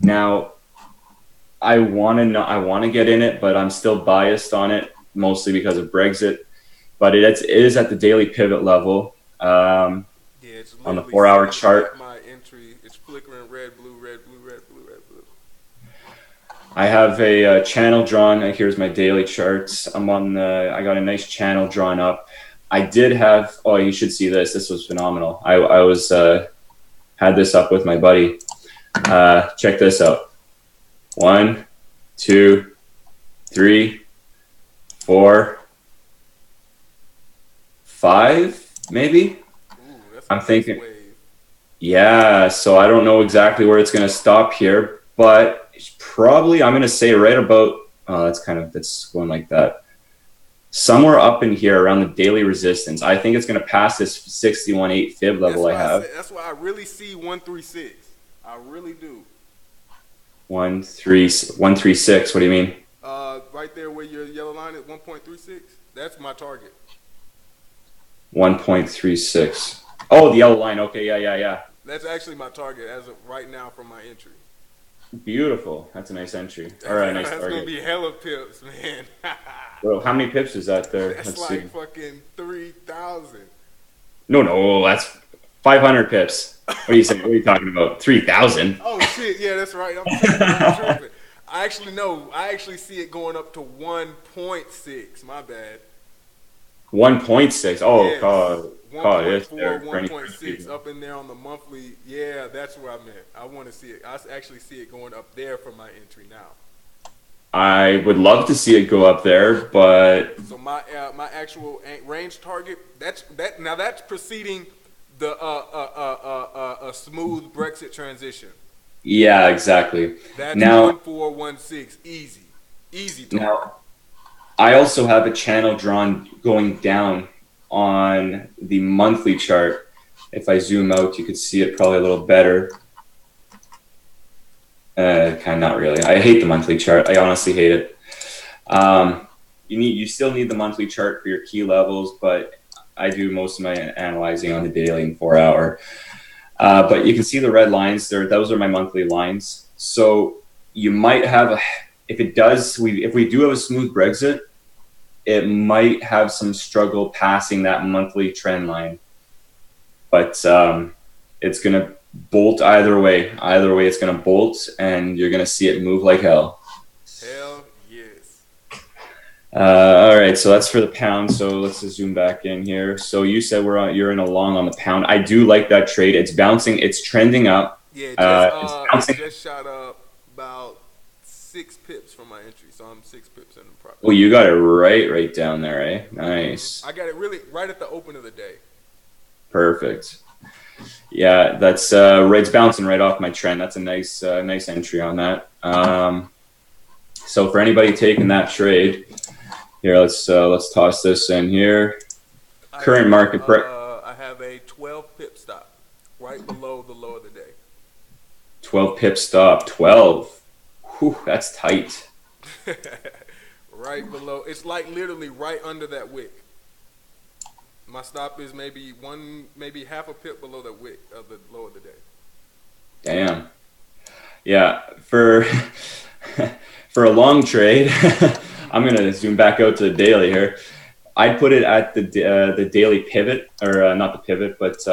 Now I want to get in it, but I'm still biased on it, mostly because of Brexit. But it is at the daily pivot level. yeah, it's On the literally 4-hour sitting chart. at my entry. It's flickering red, blue, red, blue, red, blue, red, blue. I have a channel drawn. Here's my daily charts. I got a nice channel drawn up. I did have. Oh, you should see this. This was phenomenal. I was had this up with my buddy. Check this out. 1, 2, 3, 4, 5, maybe. Ooh, that's I'm nice thinking. wave. Yeah. So I don't know exactly where it's going to stop here, but it's probably I'm going to say right about. Oh, that's going like that. Somewhere up in here around the daily resistance. I think it's going to pass this 61.8 fib level I have. That's why I really see 136. I really do. 136. What do you mean? Right there where your yellow line is 1.36. That's my target. 1.36. Oh, the yellow line. Okay, yeah. That's actually my target as of right now from my entry. Beautiful. That's a nice entry. All right, nice That's target. gonna be hella pips, man. Bro, how many pips is that there? That's Let's like see. fucking 3,000. No, that's 500 pips. What are you saying? What are you talking about? 3,000? Oh shit, yeah, that's right. I'm tripping. I actually see it going up to 1.6. My bad. 1.6. Oh, Yes. God, it's 1.4, there for any 1.6 up in there on the monthly. Yeah, that's where I'm at. I want to see it. I actually see it going up there for my entry now. I would love to see it go up there, but So my actual range target that's preceding the a smooth Brexit transition. yeah, exactly. That's Now, 1416 easy target. now, I also have a channel drawn going down on the monthly chart. If I zoom out, you could see it probably a little better. Kind of not really. I hate the monthly chart. I honestly hate it. You still need the monthly chart for your key levels, but I do most of my analyzing on the daily and 4-hour. But you can see the red lines there. Those are my monthly lines. So you might have if we do have a smooth Brexit, it might have some struggle passing that monthly trend line. But it's going to bolt either way. Either way, it's going to bolt, and you're going to see it move like hell. Hell yes. All right, so that's for the pound. So let's just zoom back in here. So you said you're in a long on the pound. I do like that trade. It's bouncing. It's trending up. Yeah, It's it just shot up about 6 pips from my entry, so I'm 6 pips in the profit. Well, you got it right down there, eh? Nice. I got it really right at the open of the day. Perfect. Yeah, that's it's bouncing right off my trend. That's a nice entry on that. So for anybody taking that trade, here let's toss this in here. Current market price. I have a 12 pip stop right below the low of the day. 12 pip stop. 12. Whew, that's tight. Right below. It's like literally right under that wick. My stop is maybe half a pip below the wick of the low of the day. Damn. Yeah, for a long trade, I'm gonna zoom back out to the daily here. I'd put it at the daily pivot, or not the pivot, but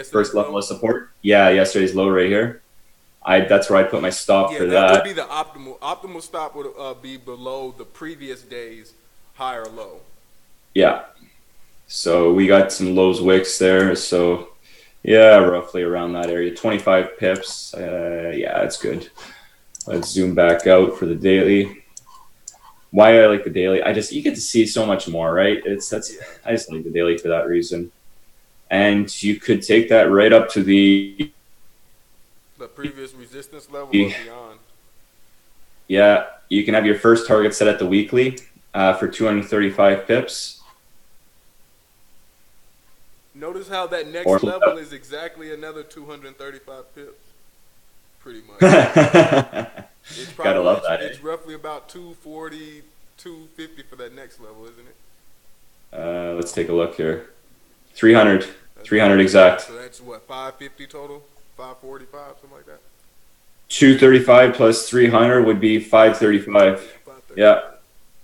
first level of support. Yeah, yesterday's low right here. That's where I put my stop for that. That would be the optimal. Optimal stop would be below the previous day's higher low. Yeah. So we got some lows wicks there. So yeah, roughly around that area. 25 pips. Yeah, that's good. Let's zoom back out for the daily. why I like the daily, you get to see so much more, right? I just like the daily for that reason. And you could take that right up to the previous resistance level or beyond. Yeah, you can have your first target set at the weekly for 235 pips. Notice how that next level is exactly another 235 pips. Pretty much. It's probably, Gotta love that. It's roughly about 240, 250 for that next level, isn't it? Let's take a look here. 300 exact. So that's what, 550 total? 545, something like that? 235 plus 300 would be 535. Yeah,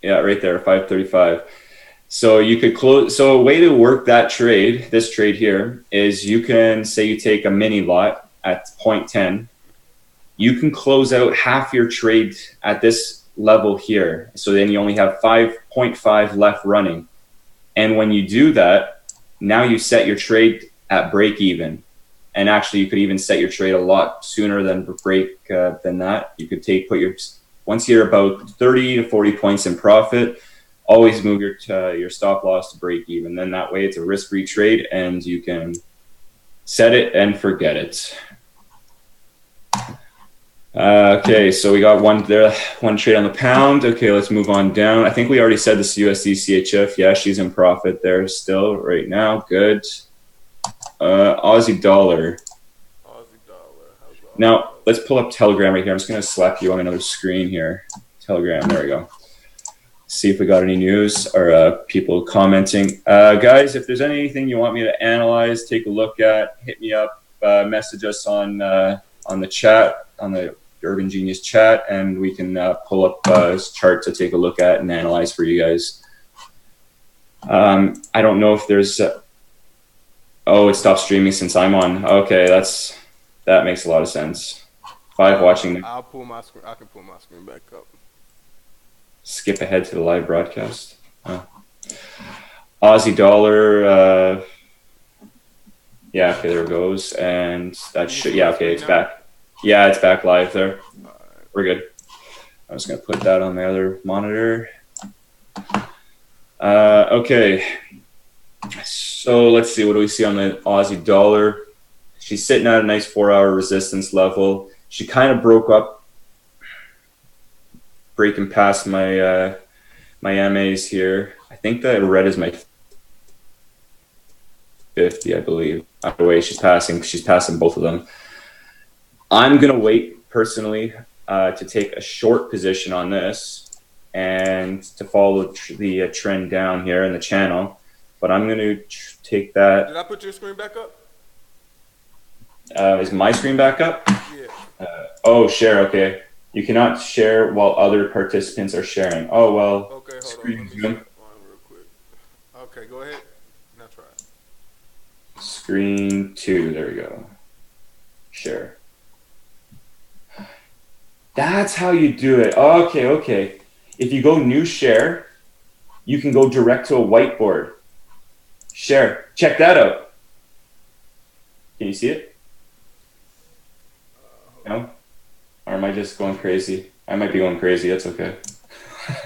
right there, 535. So you could close. So a way to work that trade, this trade here, is you can say you take a mini lot at 0.10. You can close out half your trade at this level here. So then you only have 5.5 left running. And when you do that, now you set your trade at break even. And actually, you could even set your trade a lot sooner than than that. You could once you're about 30 to 40 points in profit, always move your stop loss to break even. Then that way, it's a risk-free trade, and you can set it and forget it. Okay, so we got one trade on the pound. Okay, let's move on down. I think we already said this USD CHF. Yeah, she's in profit there still right now. Good. Aussie dollar. Now, let's pull up Telegram right here. I'm just going to slap you on another screen here. Telegram, there we go. See if we got any news or people commenting. Guys, if there's anything you want me to analyze, take a look at, hit me up, message us on the chat, on the Urban Genius chat, and we can pull up a chart to take a look at and analyze for you guys. I don't know if there's... oh, it stopped streaming since I'm on. Okay, that makes a lot of sense. 5 watching. I'll pull my screen. I can pull my screen back up. Skip ahead to the live broadcast. Oh. Aussie dollar. Yeah, okay, there it goes. And that should, yeah, okay, it's back. Yeah, it's back live there. We're good. I was going to put that on the other monitor. Okay. So let's see, what do we see on the Aussie dollar? She's sitting at a nice 4-hour resistance level. She kind of broke up, breaking past my my MAs here. I think that red is my 50, I believe. Either way, she's passing both of them. I'm gonna wait personally to take a short position on this and to follow the trend down here in the channel. But I'm going to take that. Did I put your screen back up? Is my screen back up? Yeah. Oh, share. Okay. You cannot share while other participants are sharing. Oh, well. Okay, hold screen on. Let me zoom. real quick. Okay, go ahead. Now try it. Screen 2. There we go. Share. That's how you do it. Okay, okay. If you go new share, you can go direct to a whiteboard. Share. Check that out. Can you see it? No? Or am I just going crazy? I might be going crazy. That's okay.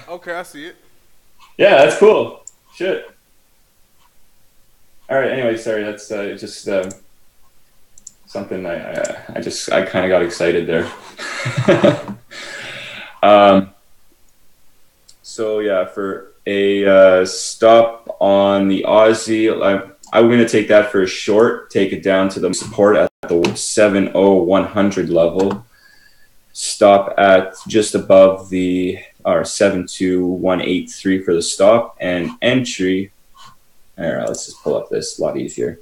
Okay, I see it. Yeah, that's cool. Shit. All right. Anyway, sorry. That's just something I kind of got excited there. So yeah, for a stop on the Aussie, I'm going to take that for a short, take it down to the support at the 70100 level, stop at just above the 72183 for the stop, and entry. All right, let's just pull up this, a lot easier.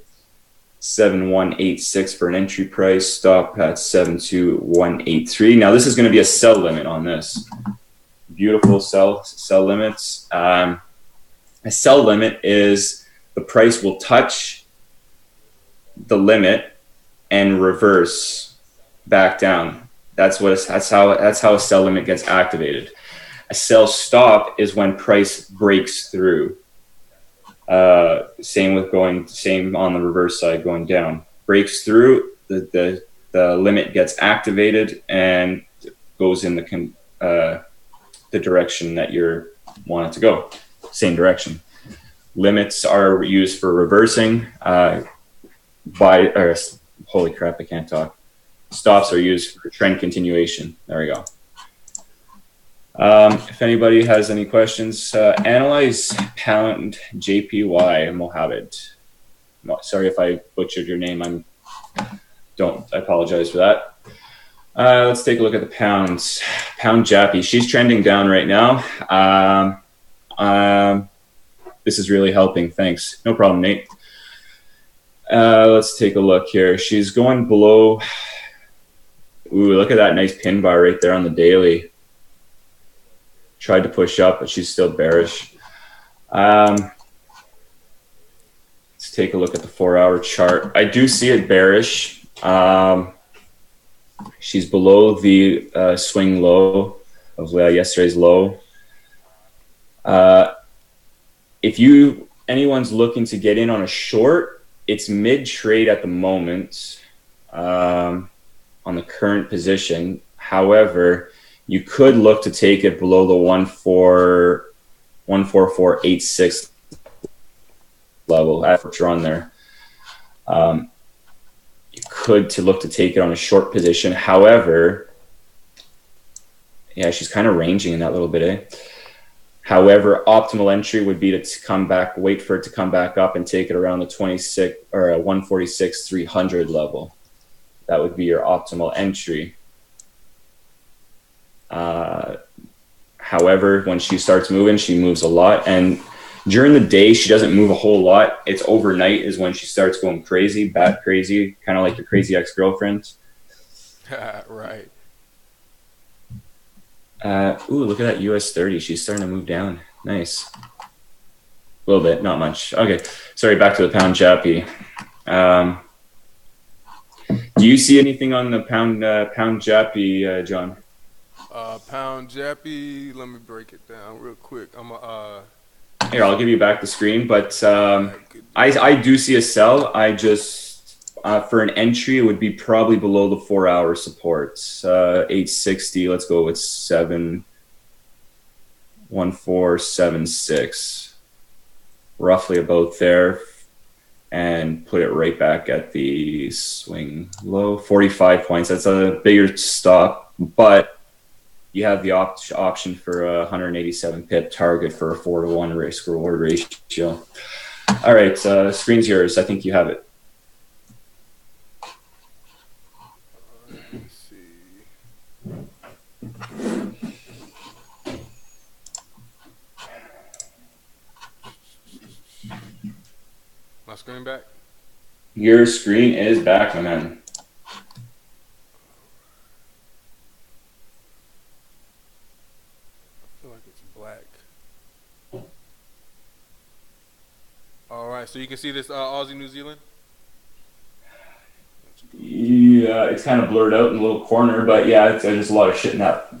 7186 for an entry price, stop at 72183. Now this is going to be a sell limit on this. Beautiful sell limits. A sell limit is the price will touch the limit and reverse back down. That's how a sell limit gets activated. A sell stop is when price breaks through. Same on the reverse side going down. Breaks through, the limit gets activated and goes in the the direction that you want it to go, same direction. Limits are used for reversing. Holy crap, I can't talk. Stops are used for trend continuation. There we go. If anybody has any questions, analyze pound JPY, Mohammed. Sorry if I butchered your name. I apologize for that. Let's take a look at the pounds. Pound Jappy, she's trending down right now. This is really helping. Thanks. No problem, Nate. Let's take a look here. She's going below. Ooh, look at that nice pin bar right there on the daily. Tried to push up, but she's still bearish. Let's take a look at the 4-hour chart. I do see it bearish. She's below the swing low of yesterday's low. If anyone's looking to get in on a short, it's mid trade at the moment on the current position. However, you could look to take it below the 14486 level after you're on there. You could look to take it on a short position. However, yeah, she's kind of ranging in that little bit, eh? However, optimal entry would be to come back, wait for it to come back up and take it around the 26 or 146,300 level. That would be your optimal entry. However, when she starts moving, she moves a lot. And during the day, she doesn't move a whole lot. It's overnight is when she starts going crazy, bat crazy, kind of like your crazy ex-girlfriend. Right. Ooh, look at that US 30. She's starting to move down. Nice. A little bit, not much. Okay, sorry, back to the pound Jappy. Do you see anything on the pound Jappy, John? Pound Jappy, let me break it down real quick. Here, I'll give you back the screen, but I do see a sell. I just for an entry, it would be probably below the 4-hour supports. 860. Let's go with 71476, roughly about there, and put it right back at the swing low. 45 points. That's a bigger stop, but you have the option for a 187 pip target for a 4-to-1 risk reward ratio. All right, screen's yours. I think you have it. Let's see. My screen back? Your screen is back, my man. All right, so you can see this Aussie New Zealand? Yeah, it's kind of blurred out in a little corner, but yeah, there's just a lot of shit in that.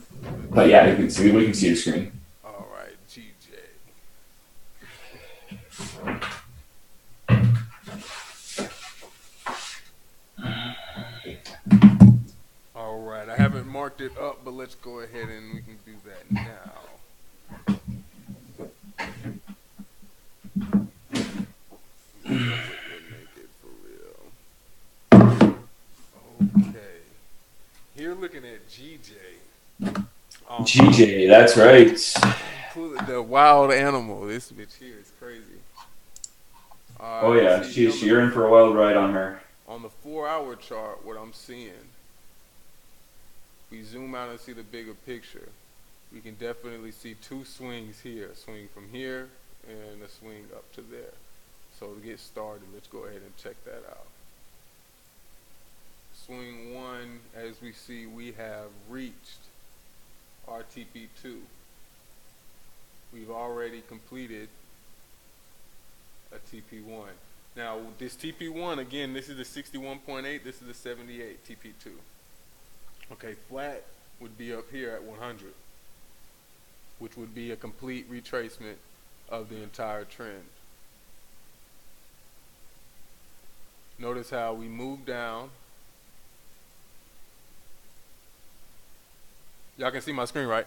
But yeah, we can see your screen. All right, GJ. All right, I haven't marked it up, but let's go ahead and we can do that now. Okay. Here looking at GJ. GJ, that's right. The wild animal. This bitch here is crazy. Oh yeah, you're in for a wild ride on her. On the 4-hour chart, what I'm seeing, we zoom out and see the bigger picture. We can definitely see two swings here. A swing from here and a swing up to there. So to get started, let's go ahead and check that out. Swing one, as we see, we have reached our TP2. We've already completed a TP1. Now, this TP1, again, this is the 61.8, this is the 78 TP2. Okay, flat would be up here at 100, which would be a complete retracement of the entire trend. Notice how we move down. Y'all can see my screen, right?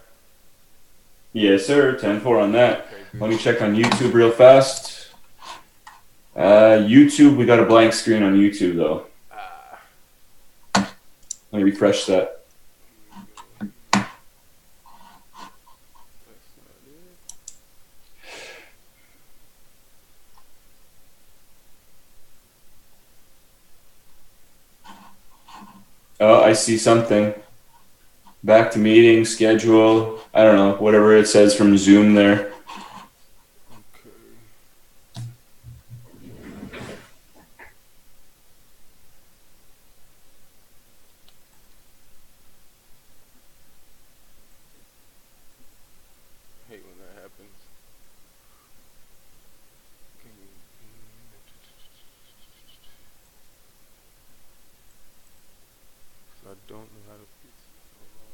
Yes, sir. 10-4 on that. Okay, good. Let me check on YouTube real fast. YouTube, we got a blank screen on YouTube though. Let me refresh that. That's not it. Oh, I see something. Back to meeting, schedule. I don't know, whatever it says from Zoom there. Okay. Hate when that happens. I don't know how to fix it. Hold on.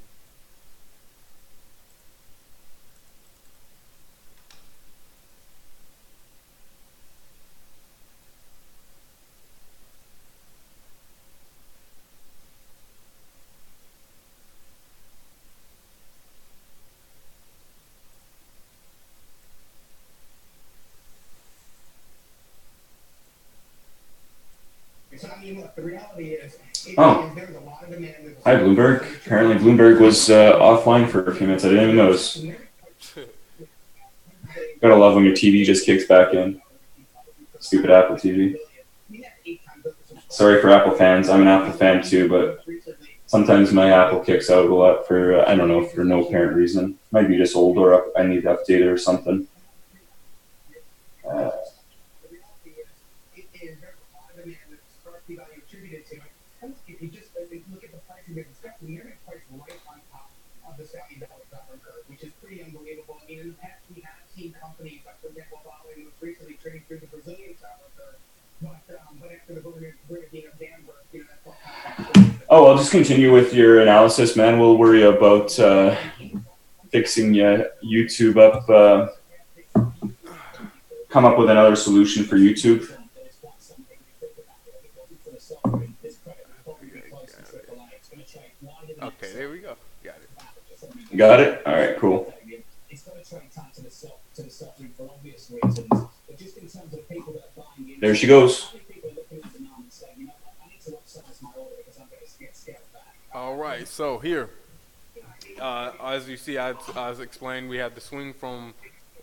So, I mean, look, the reality is, Oh. there's a lot of demand. Hi, Bloomberg. Apparently Bloomberg was offline for a few minutes. I didn't even notice. Gotta love when your TV just kicks back in. Stupid Apple TV. Sorry for Apple fans. I'm an Apple fan too, but sometimes my Apple kicks out a lot for, I don't know, for no apparent reason. Might be just old or I need to update it or something. If you just look at the pricing they're discussing, they're at price right on top of the $70 copper curve, which is pretty unbelievable. I mean, in the past, we have seen companies like, for example, Vale was recently trading through the Brazilian copper curve, but after the Bernardino Danberg, that's all kind of. Oh, I'll just continue with your analysis, man. We'll worry about fixing YouTube up. Come up with another solution for YouTube. Okay, there we go. Got it. Got it? All right, cool. There she goes. All right, so here, as you see, as explained, we have the swing from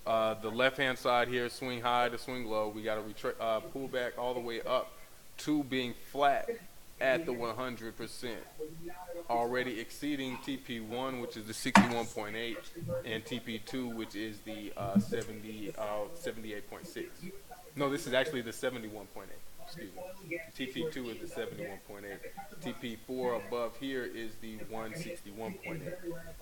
the left-hand side here, swing high to swing low. We got to pull back all the way up to being flat at the 100%, already exceeding TP1, which is the 61.8, and TP2, which is the 78.6. No, this is actually the 71.8. Excuse me. TP2 is the 71.8. TP4 above here is the 161.8.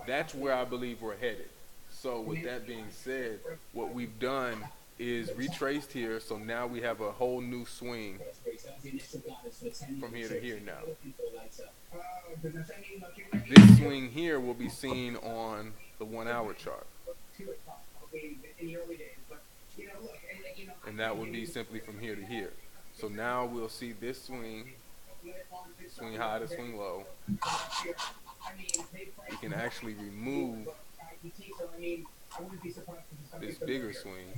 That's where I believe we're headed. So with that being said, what we've done is retraced here, so now we have a whole new swing from here to here now. This swing here will be seen on the 1 hour chart. And that would be simply from here to here. So now we'll see this swing high to swing low. We can actually remove this bigger swing.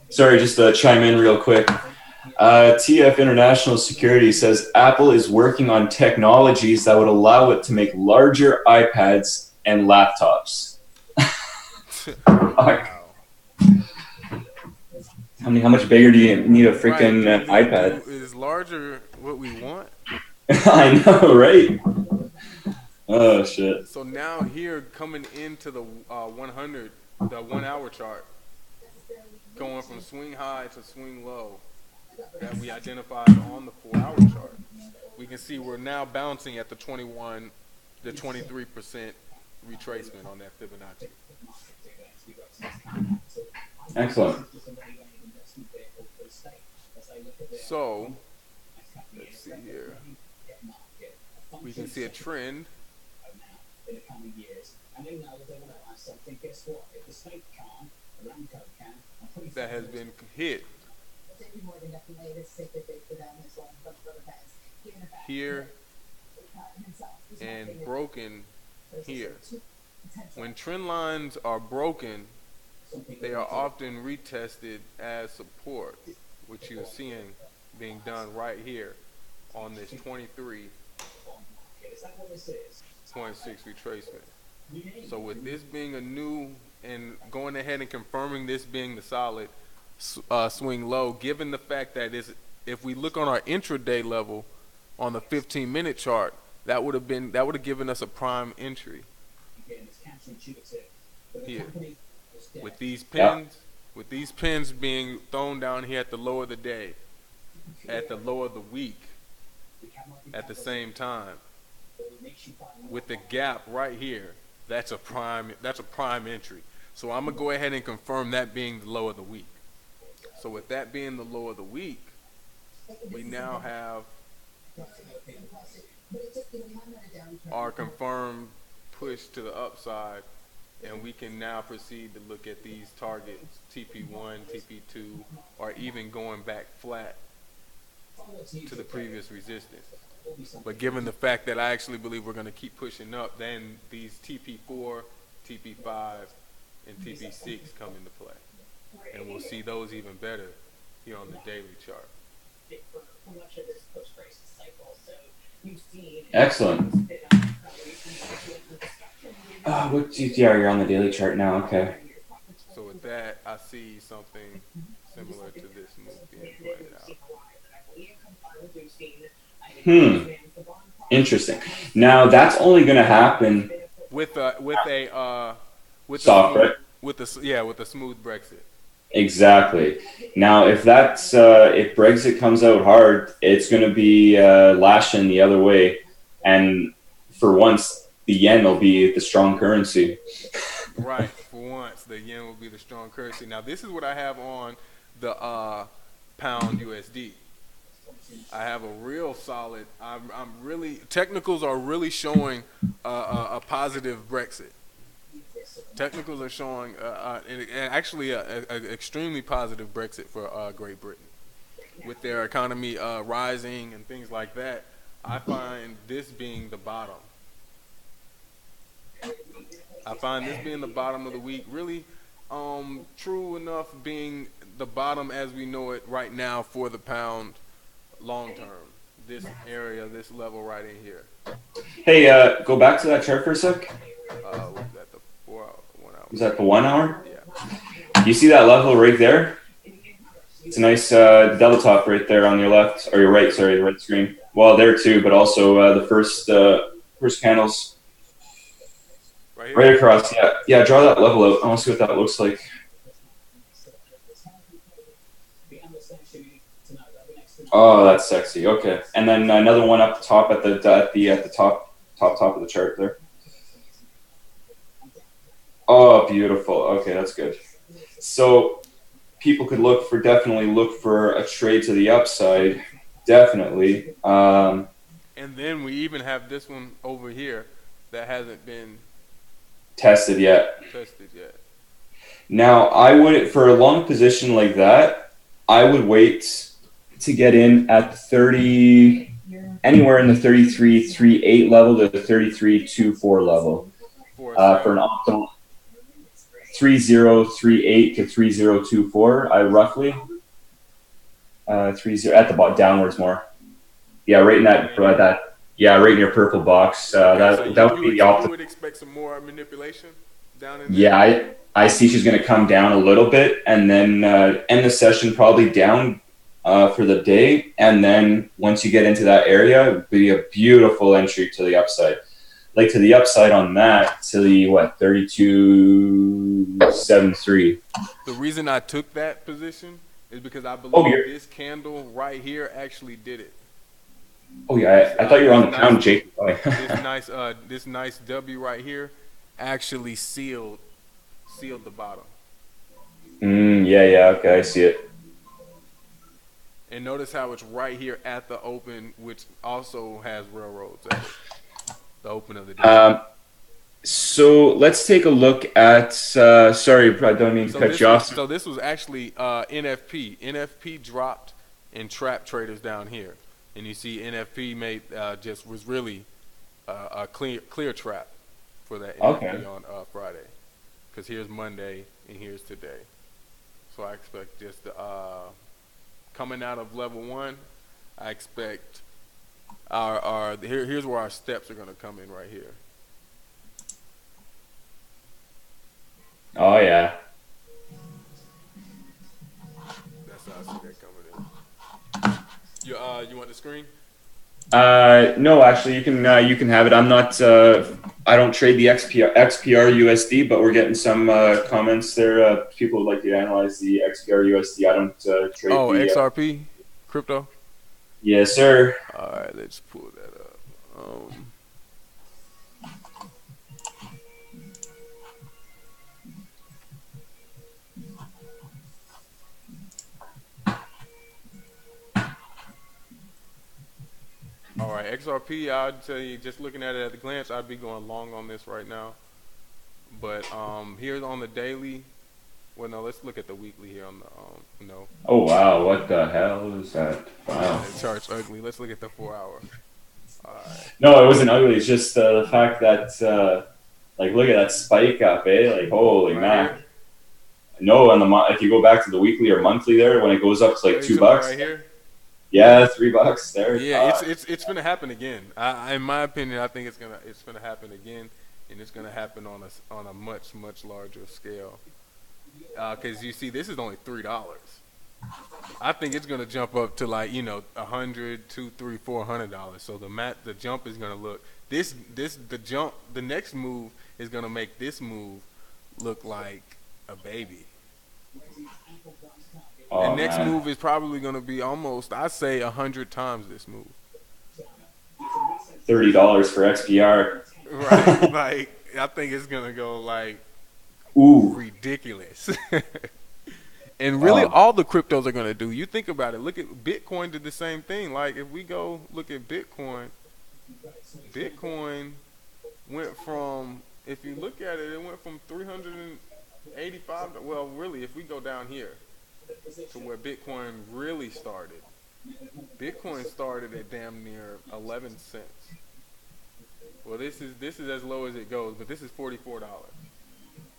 Sorry, just chime in real quick. TF International Security says Apple is working on technologies that would allow it to make larger iPads and laptops. Wow. How much bigger do you need a freaking iPad? Is larger what we want? I know, right? Oh shit. So now here, coming into the 100, the 1 hour chart, going from swing high to swing low that we identified on the 4 hour chart, we can see we're now bouncing at the 23% retracement on that Fibonacci. Excellent. So let's see here. We can see a trend that has been hit here and broken here. When trend lines are broken, they are often retested as support, which you're seeing being done right here on this 23.6 retracement. So with this being a new and going ahead and confirming this being the solid swing low, given the fact that if we look on our intraday level on the 15-minute chart, that would have given us a prime entry here with these pins. With these pins being thrown down here at the low of the day, at the low of the week, at the same time, with the gap right here, that's a prime entry. So I'm gonna go ahead and confirm that being the low of the week. So with that being the low of the week, we now have our confirmed push to the upside, and we can now proceed to look at these targets, TP1, TP2, or even going back flat to the previous resistance. But given the fact that I actually believe we're going to keep pushing up, then these TP4, TP5, and TP6 come into play. And we'll see those even better here on the daily chart. Excellent. What GTR? You're on the daily chart now. Okay. So with that, I see something similar to this move being played out. Interesting. Now that's only going to happen with a smooth Brexit. Exactly. Now, if Brexit comes out hard, it's going to be lashing the other way, and for once, the yen will be the strong currency. Right. For once, the yen will be the strong currency. Now, this is what I have on the pound USD. I have a real solid. Technicals are really showing a positive Brexit. Technicals are showing actually an extremely positive Brexit for Great Britain. With their economy rising and things like that, I find this being the bottom. I find this being the bottom of the week, really true enough being the bottom as we know it right now for the pound long term. This area, this level right in here. Hey, go back to that chart for a sec. Was that the 1 hour? Yeah. You see that level right there? It's a nice double top right there on your left, or your right, sorry, the right screen. Well, there too, but also the first candles. Right across, yeah. Yeah, draw that level out. I want to see what that looks like. Oh, that's sexy. Okay. And then another one up top at the top of the chart there. Oh, beautiful. Okay, that's good. So people could definitely look for a trade to the upside. Definitely. And then we even have this one over here that hasn't been tested yet. Now, for a long position like that, I would wait to get in at 30, anywhere in the 33.38 level to the 33.24 level for an optimal 3038 to 3024. I roughly 30 at the bottom, downwards more. Yeah, right in that. Yeah, right in your purple box. That would be the optimal. You would expect some more manipulation down in there? Yeah, I see she's going to come down a little bit and then end the session probably down for the day. And then once you get into that area, it would be a beautiful entry to the upside. Like to the upside on that, to the, 32.73. The reason I took that position is because I believe this candle right here actually did it. Oh yeah, I thought you were on the pound, Jake. This nice W right here actually sealed the bottom. Yeah, okay, I see it. And notice how it's right here at the open, which also has railroads at it. The open of the day. So let's take a look at. Sorry, I don't mean to cut you off. So this was actually NFP. NFP dropped and trapped traders down here, and you see NFP was really a clear trap for that Okay. NFP on Friday, because here's Monday and here's today. So I expect just coming out of level 1, I expect here's where our steps are going to come in right here. Oh yeah. That's how I see that coming in. You want the screen? No, actually, you can have it. I'm not. I don't trade the XPR USD, but we're getting some comments there. People would like to analyze the XPR USD. I don't trade Oh, the. XRP crypto. Yes, sir. All right, let's pull that up. All right, XRP. I'd tell you, just looking at it at a glance, I'd be going long on this right now. But here's on the daily. Well, no, let's look at the weekly here on the no. Oh wow, what the hell is that? Wow. The chart's ugly. Let's look at the 4-hour. All right. No, it wasn't ugly. It's just the fact that like look at that spike up, eh? Like holy Right man. here? No, on the if you go back to the weekly or monthly there, when it goes up to like You $2. right here. Yeah, $3 there. Yeah, it's gonna happen again. In my opinion, I think it's gonna happen again, and it's gonna happen on a much larger scale. Because you see, this is only $3. I think it's gonna jump up to like $100, $200, $300, $400. So the jump is gonna look the next move is gonna make this move look like a baby. Oh, The next man. move is probably gonna be almost, I say, 100 times this move. $30 for XPR. Right, like I think it's gonna go like Ooh. ridiculous. And really, Oh. all the cryptos are gonna do. You think about it. Look at Bitcoin did the same thing. Like if we go look at Bitcoin, Bitcoin went from, if you look at it, it went from 385. Well, really, if we go down here to where Bitcoin really started, Bitcoin started at damn near 11 cents. Well, this is as low as it goes, but this is $44.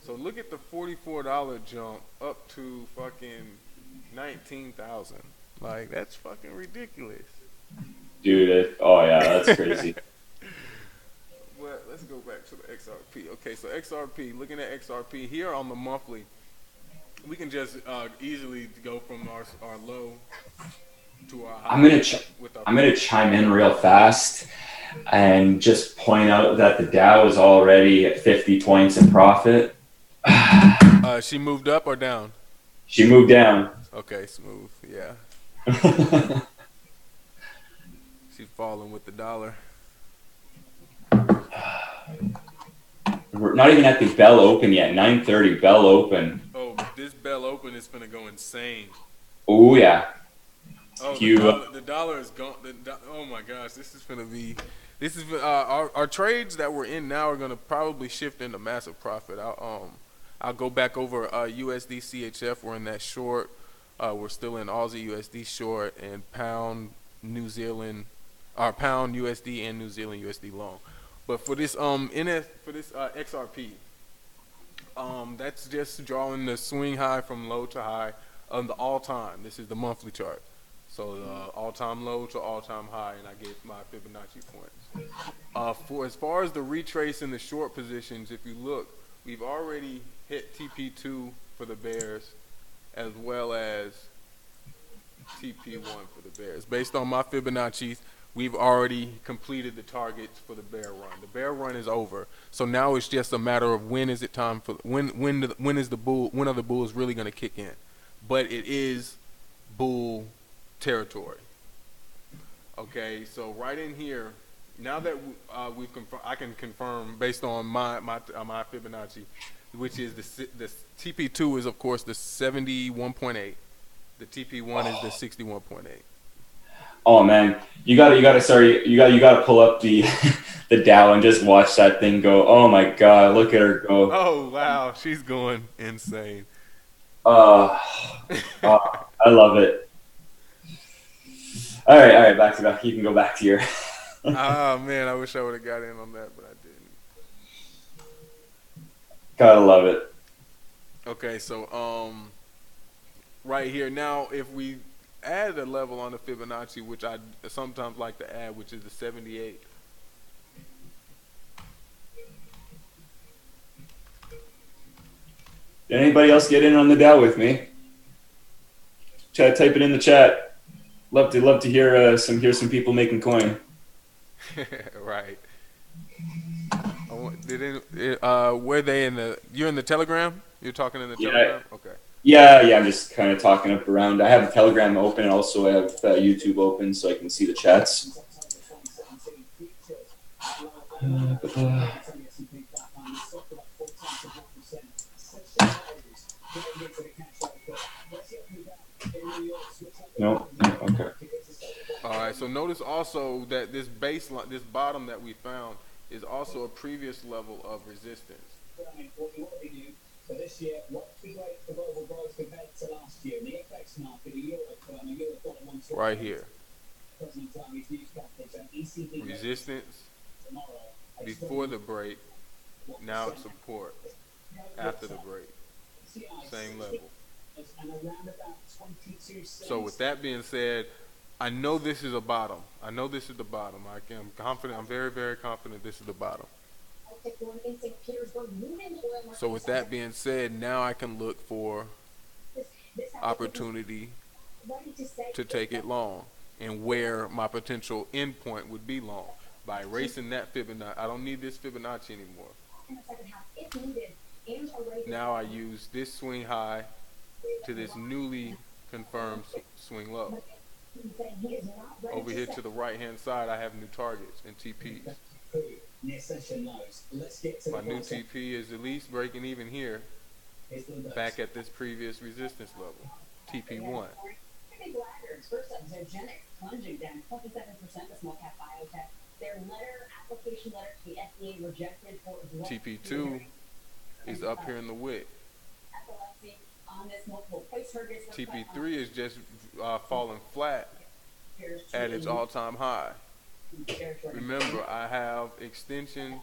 So look at the $44 jump up to fucking 19,000. Like that's fucking ridiculous. Dude, oh yeah, that's crazy. But let's go back to the XRP. Okay, so XRP, looking at XRP here on the monthly, we can just easily go from our low to our high. I'm gonna chime in real fast and just point out that the Dow is already at 50 points in profit. She moved up or down? She moved down. Okay, smooth. Yeah, she's falling with the dollar. We're not even at the bell open yet. 9:30 bell open. Oh, this bell open is gonna go insane. Oh yeah. Oh, the dollar is gone. Oh my gosh, this is gonna be. This is our trades that we're in now are gonna probably shift into massive profit. I'll go back over USD CHF. We're in that short. We're still in Aussie USD short and pound New Zealand, pound USD and New Zealand USD long. But for this XRP, that's just drawing the swing high from low to high on the all time. This is the monthly chart. So the all-time low to all-time high, and I gave my Fibonacci points. For as far as the retrace in the short positions, if you look, we've already hit TP2 for the bears, as well as TP1 for the bears. Based on my Fibonacci's, we've already completed the targets for the bear run. The bear run is over, so now it's just a matter of when is it time for when are the bulls really going to kick in? But it is bull territory. Okay, so right in here, now that I can confirm based on my Fibonacci, which is the TP2 is of course the 71.8, the TP1 is the 61.8. Oh man, you gotta pull up the the Dow and just watch that thing go. Oh my god, look at her go. Oh wow, she's going insane. I love it. All right, back to back. You can go back to your. Ah man, I wish I would have got in on that, but I didn't. Gotta love it. Okay, so right here now, if we add a level on the Fibonacci, which I sometimes like to add, which is the 78. Did anybody else get in on the Dow with me? Chat, type it in the chat. Love to hear some people making coin. Right. Were they in the? You're in the Telegram? You're talking in the Telegram? Okay. Yeah. I'm just kind of talking up around. I have Telegram open, and also I have YouTube open, so I can see the chats. No. Okay. All right. So notice also that this baseline, this bottom that we found, is also a previous level of resistance. So this year, what's the rate for global growth compared to last year? The FX market, the euro got Right here. Resistance before the break, now it's support after the break. Same level. So with that being said, I know this is a bottom. I know this is the bottom. I'm confident. I'm very, very confident this is the bottom. So with that being said, now I can look for opportunity to take it long, and where my potential endpoint would be long by erasing that Fibonacci. I don't need this Fibonacci anymore. Now I use this swing high to this newly confirmed swing low. Over here to the right hand side, I have new targets and TPs. My new TP is at least breaking even here, back at this previous resistance level, TP1. First up, Zogenic plunging down 27%. The small cap biotech. Their application letter to the FDA rejected for TP2 is up here in the wick. TP3 is just falling flat at its all-time high. Remember, I have extension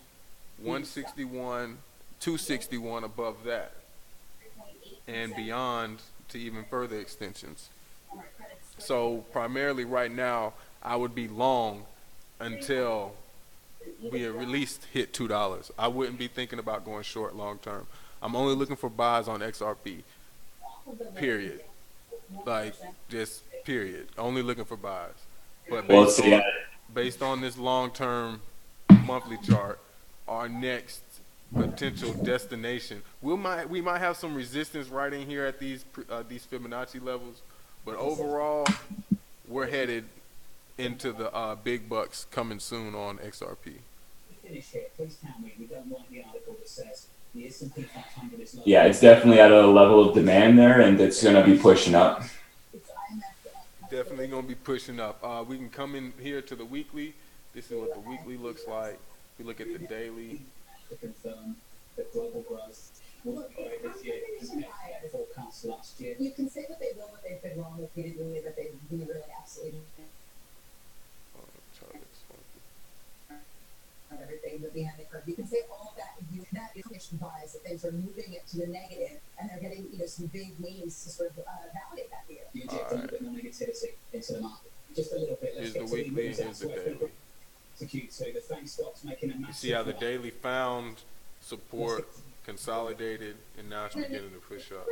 161, 261 above that, and beyond to even further extensions. So primarily right now, I would be long until we at least hit $2. I wouldn't be thinking about going short long term. I'm only looking for buys on XRP. Period. Like, just period. Only looking for buys. But based on this long-term monthly chart, our next potential destination, we might have some resistance right in here at these Fibonacci levels, but overall, we're headed into the big bucks coming soon on XRP. Yeah, it's definitely at a level of demand there, and it's going to be pushing up. Definitely going to be pushing up. We can come in here to the weekly. This is what the weekly looks like. We look at the daily. You can say what they will, but they've been wrong repeatedly, that they've been really absolutely everything, but behind the curve. You can say all of that. That information buys that things are moving it to the negative, and they're getting some big names to sort of validate that view. You inject a little bit more negativity into the market. Just a little bit. Here's the weekly and here's the daily. You see how the daily found support, consolidated, and now it's beginning to push up.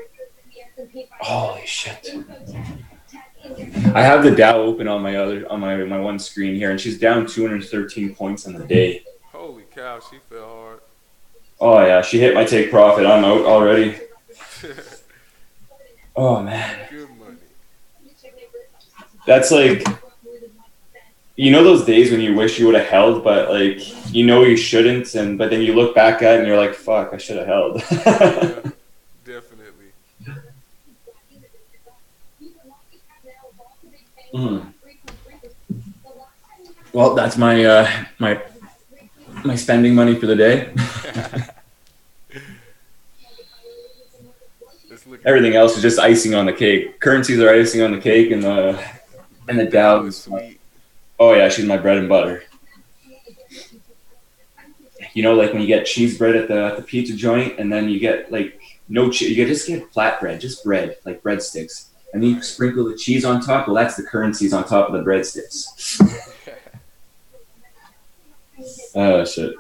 Holy shit! I have the Dow open on my one screen here, and she's down 213 points on the day. Holy cow, she fell hard. Oh yeah, she hit my take profit. I'm out already. Oh man. Good money. That's like, you know those days when you wish you would have held, but like you shouldn't, but then you look back at it and you're like, fuck, I should have held. Yeah, definitely. Well, that's my my spending money for the day. Everything else is just icing on the cake. Currencies are icing on the cake, and the Dow is sweet. Oh yeah, she's my bread and butter. you know, like when you get cheese bread at the pizza joint, and then you get like no cheese, you just get flatbread, just bread, like breadsticks, and then you sprinkle the cheese on top. Well, that's the currencies on top of the breadsticks. Oh shit.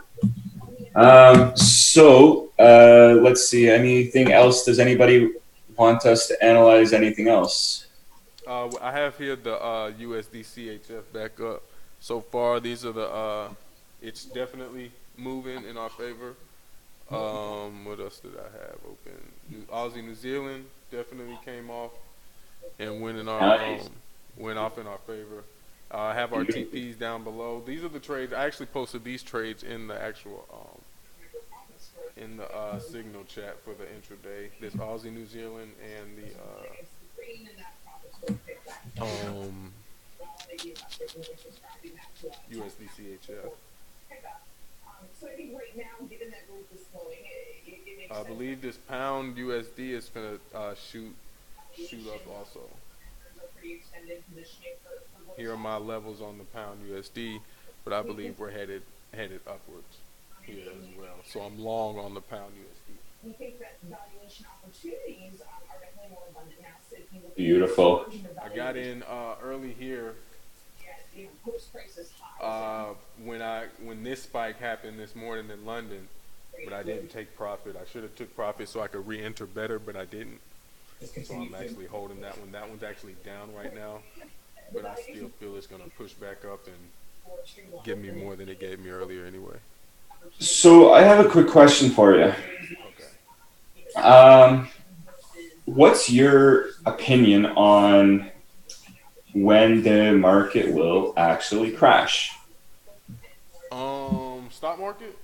Let's see. Anything else? Does anybody want us to analyze anything else? I have here the USDCHF back up. So far, these are the. It's definitely moving in our favor. What else did I have open? Aussie New Zealand definitely came off and went off in our favor. I have our TPs down below. These are the trades. I actually posted these trades in the actual signal chat for the intraday. This Aussie New Zealand and the USDCHF. I believe this pound USD is gonna shoot up also. Here are my levels on the pound USD, but I believe we're headed upwards here as well. So I'm long on the pound USD. We think that valuation opportunities are definitely more abundant now. So if you look Beautiful. I got in early here. When this spike happened this morning in London, but I didn't take profit. I should have took profit so I could re-enter better, but I didn't. So I'm actually holding that one. That one's actually down right now, but I still feel it's going to push back up and give me more than it gave me earlier anyway. So I have a quick question for you. Okay. What's your opinion on when the market will actually crash? Stock market?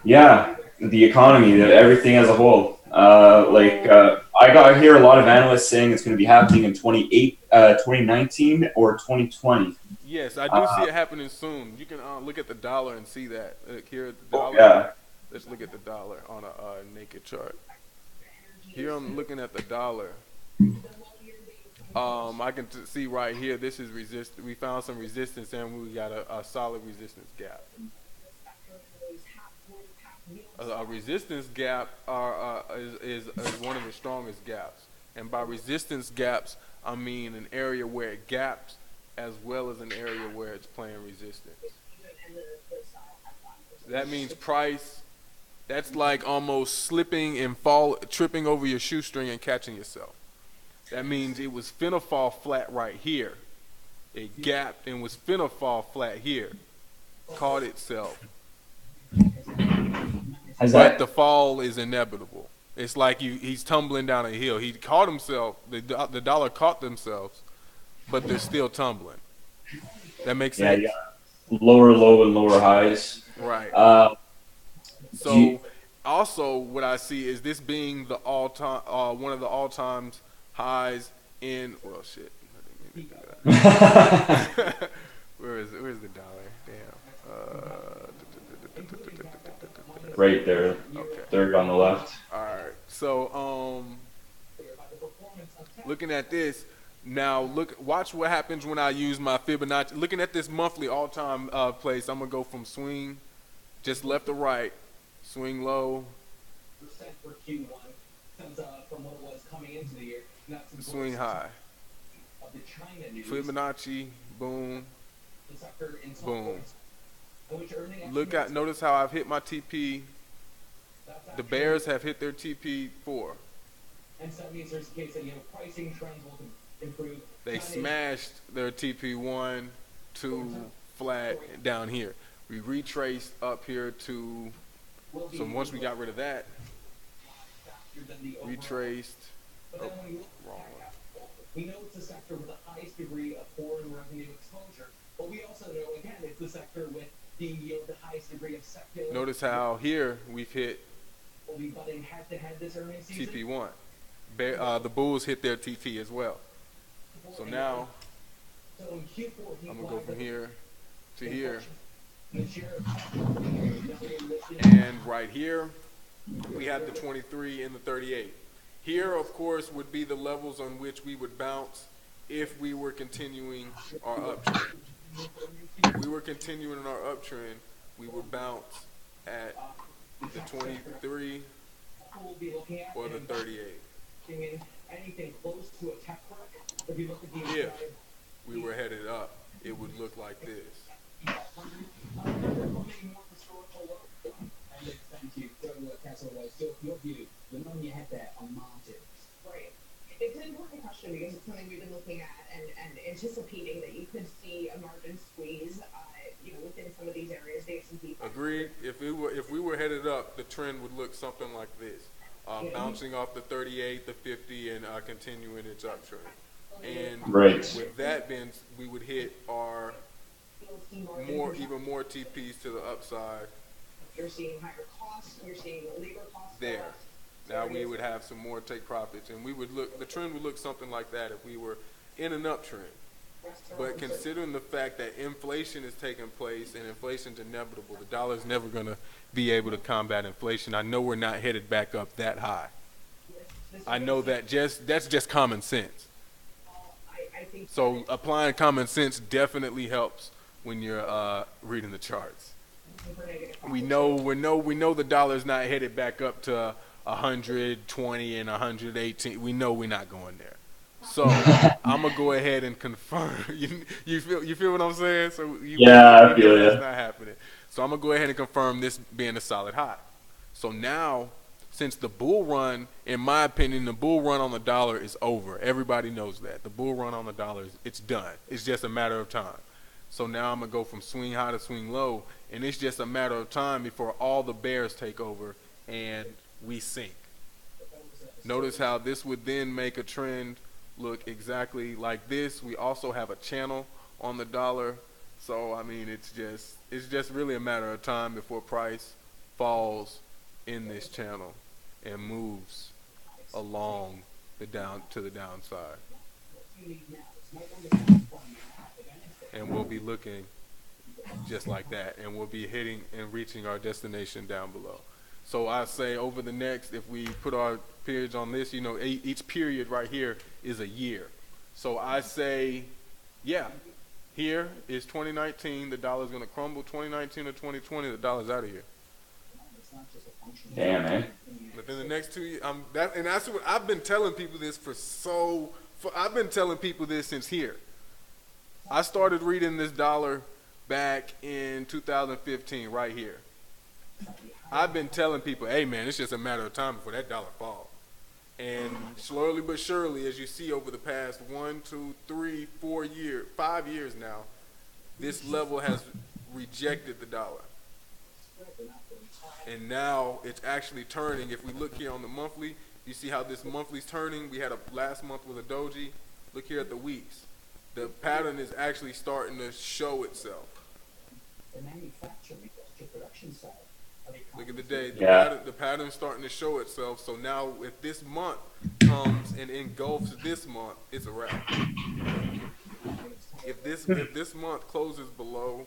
Yeah, the economy, everything as a whole. I hear a lot of analysts saying it's going to be happening in 2019 or 2020. Yes, I do see it happening soon. You can look at the dollar and see that. Look here at the dollar. Yeah. Let's look at the dollar on a naked chart. Here I'm looking at the dollar. I can see right here, this is resist. We found some resistance and we got a solid resistance gap. A resistance gap is one of the strongest gaps. And by resistance gaps, I mean an area where it gaps as well as an area where it's playing resistance. That means price. That's like almost slipping and tripping over your shoestring and catching yourself. That means it was finna fall flat right here. It gapped and was finna fall flat here. Caught itself. But the fall is inevitable. It's like he's tumbling down a hill. He caught himself. The dollar caught themselves, but they're still tumbling. That makes sense? Yeah, lower low and lower highs. Right. Also what I see is this being the all-time, one of the all-time highs in, well, shit. I didn't mean to do that. Where's the dollar? Damn. Right there. Okay. Third on the left. All right. So, looking at this now, watch what happens when I use my Fibonacci. Looking at this monthly all-time place, I'm gonna go from swing, just left to right, swing low, swing high, Fibonacci, boom, boom. Notice how I've hit my TP. The bears have hit their TP 4. And so that means there's a case that pricing trends will improve. They smashed their TP 1, 2, flat down here. We retraced up here to, so once we got rid of that, retraced, wrong one. We know it's the sector with the highest degree of foreign revenue exposure, but we also know, again, it's the sector with the highest degree of secular. Notice how here we've hit TP1. The Bulls hit their TP as well. So now I'm gonna go from here to here, and right here we have the 23 and the 38. Here, of course, would be the levels on which we would bounce if we were continuing our uptrend. If we were continuing our uptrend, we would bounce at the 23 or the 38. Anything close to a tech crack, if you look at the If we were headed up, it would look like this. Right. It's an important question because it's something we've been looking at and anticipating that you could see a margin squeeze, within some of these areas, the S&P. Agreed. If we were headed up, the trend would look something like this, bouncing off the 38, the 50, and continuing its uptrend. And Right. with that, then we would hit our even more TPs to the upside. You're seeing higher costs. You're seeing labor costs. There. Now we would have some more take profits, and the trend would look something like that if we were in an uptrend. But considering the fact that inflation is taking place and inflation's inevitable, the dollar's never going to be able to combat inflation. I know we're not headed back up that high. I know that that's just common sense. So applying common sense definitely helps when you're reading the charts. We know the dollar's not headed back up to 120 and 118. We know we're not going there. So I'm gonna go ahead and confirm. You feel what I'm saying? So I feel it's you. not happening. So I'm gonna go ahead and confirm this being a solid high. So now, since the bull run, in my opinion, the bull run on the dollar is over. Everybody knows that. The bull run on the dollar it's done. It's just a matter of time. So now I'm gonna go from swing high to swing low, and it's just a matter of time before all the bears take over and we sink. Notice how this would then make a trend look exactly like this. We also have a channel on the dollar, so I mean it's just really a matter of time before price falls in this channel and moves along the downside. And we'll be looking just like that, and we'll be hitting and reaching our destination down below. So I say over the next, if we put our periods on this, each period right here is a year. So I say, yeah, here is 2019, the dollar's going to crumble. 2019 or 2020, the dollar's out of here. Damn, man. Within the next 2 years, and that's what I've been telling people this I've been telling people this since here. I started reading this dollar back in 2015, right here. I've been telling people, hey man, it's just a matter of time before that dollar falls. And slowly but surely, as you see over the past 1, 2, 3, 4 years, 5 years now, this level has rejected the dollar. And now it's actually turning. If we look here on the monthly, you see how this monthly's turning. We had a last month with a doji. Look here at the weeks. The pattern is actually starting to show itself. Look at the day. The pattern's starting to show itself. So now if this month comes and engulfs this month, it's a wrap. If this month closes below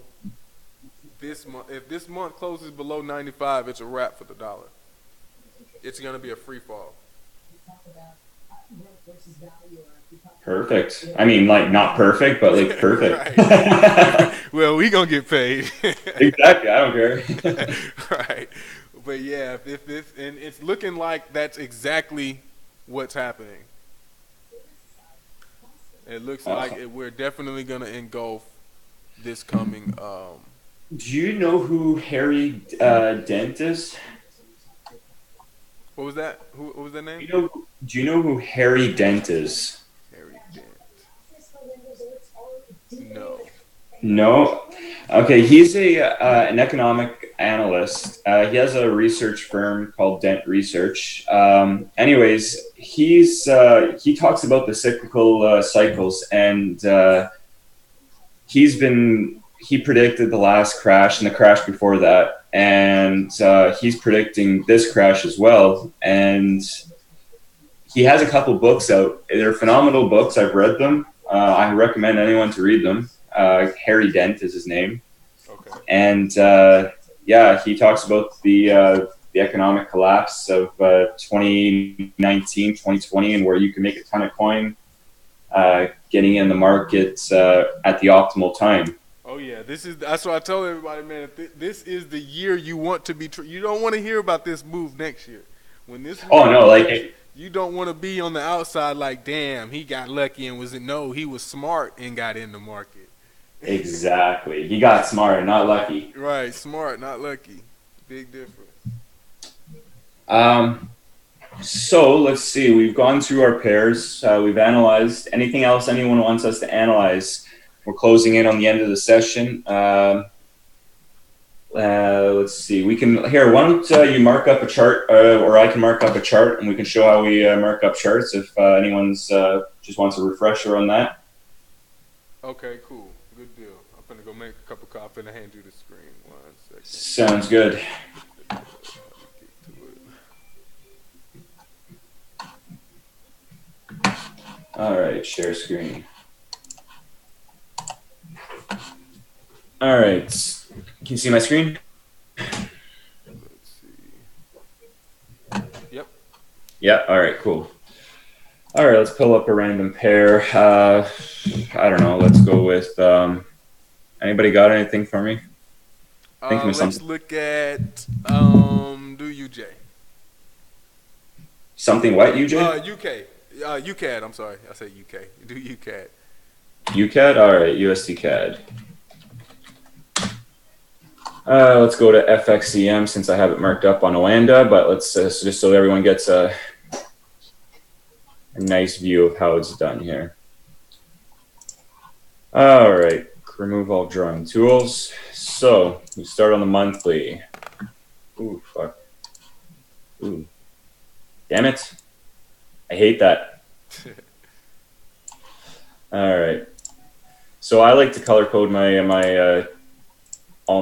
if this month closes below 95, it's a wrap for the dollar. It's going to be a free fall. Perfect. I mean, like, not perfect, but like perfect. Well, we going to get paid. Exactly. I don't care. Right. But yeah, and it's looking like that's exactly what's happening. It looks like we're definitely going to engulf this coming. Do you know who Harry Dent is? What was that? What was that name? Do you know who Harry Dent is? Harry Dent. No. No. Okay, he's an economic analyst. He has a research firm called Dent Research. Anyways, he talks about the cyclical cycles, and he predicted the last crash and the crash before that, and he's predicting this crash as well. And he has a couple books out. They're phenomenal books. I've read them. I recommend anyone to read them. Harry Dent is his name. Okay. And he talks about the economic collapse of 2019, 2020, and where you can make a ton of coin getting in the market at the optimal time. Oh yeah, that's what I tell everybody, man. This is the year you want to be. You don't want to hear about this move next year. When this Oh move no, moves, like you don't want to be on the outside like, damn, he got lucky and no, he was smart and got in the market. exactly. He got smart, not lucky. Right, smart, not lucky. Big difference. Um, so let's see. We've gone through our pairs. We've analyzed anything else anyone wants us to analyze. We're closing in on the end of the session. Let's see. We can here. Why don't you mark up a chart, or I can mark up a chart, and we can show how we mark up charts if anyone's just wants a refresher on that. Okay, cool. Good deal. I'm gonna go make a cup of coffee and hand you the screen. 1 second. Sounds good. All right, share screen. All right, can you see my screen? Let's see. Yep. Yeah, all right, cool. All right, let's pull up a random pair. I don't know, let's go with, anybody got anything for me? Let's look at do UJ. Something what, UJ? UK. UCAD, I'm sorry. I said UK. Do UCAD. UCAD? All right, USD CAD. Let's go to FXCM since I have it marked up on Oanda, but let's just so everyone gets a nice view of how it's done here. All right, remove all drawing tools. So we start on the monthly. Ooh, fuck. Ooh. Damn it. I hate that. All right. So I like to color code all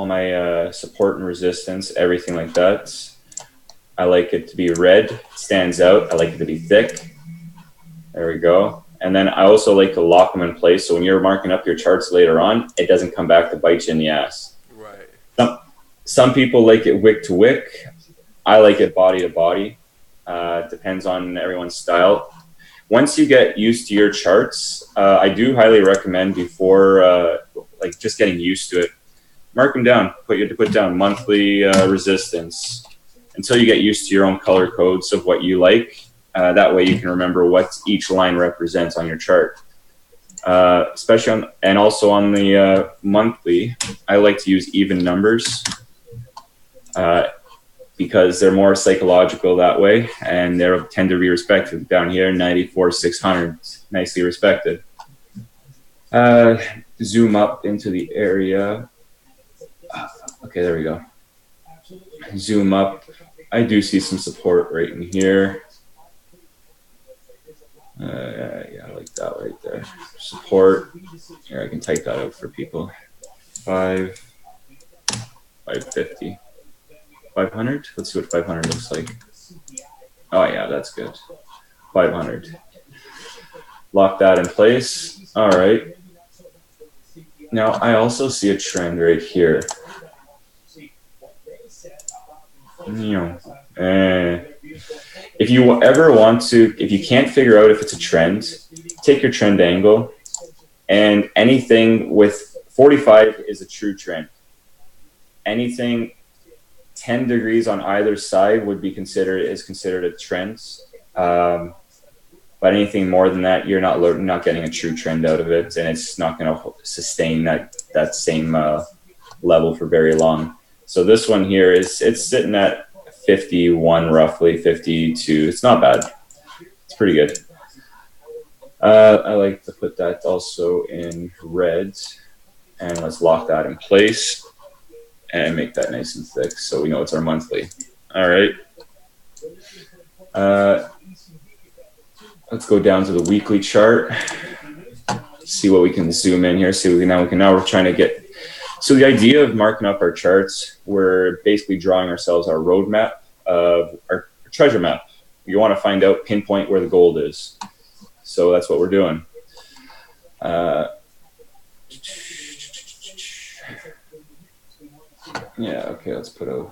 my support and resistance, everything like that. I like it to be red, it stands out. I like it to be thick. There we go. And then I also like to lock them in place so when you're marking up your charts later on, it doesn't come back to bite you in the ass. Right. Some people like it wick to wick. I like it body to body. Depends on everyone's style. Once you get used to your charts, I do highly recommend before like just getting used to it, mark them down. Put down monthly resistance until you get used to your own color codes of what you like. That way you can remember what each line represents on your chart. Especially and also on the monthly, I like to use even numbers. Because they're more psychological that way, and they tend to be respected. Down here, 94,600, nicely respected. Zoom up into the area. Okay, there we go. Zoom up. I do see some support right in here. Yeah, I like that right there. Support. Here, I can type that out for people. 550. 500? Let's see what 500 looks like. Oh yeah, that's good. 500. Lock that in place. All right. Now I also see a trend right here. If you ever want to, if you can't figure out if it's a trend, take your trend angle, and anything with 45 is a true trend. Anything 10 degrees on either side would be considered a trend, but anything more than that, you're not getting a true trend out of it, and it's not going to sustain that same level for very long. So this one here it's sitting at 51 roughly, 52. It's not bad. It's pretty good. I like to put that also in red, and let's lock that in place. And make that nice and thick so we know it's our monthly. All right. Let's go down to the weekly chart. See what we can zoom in here. Now we're trying to get. So the idea of marking up our charts, we're basically drawing ourselves our roadmap of our treasure map. You want to find out, pinpoint where the gold is. So that's what we're doing. Yeah, okay, let's put a...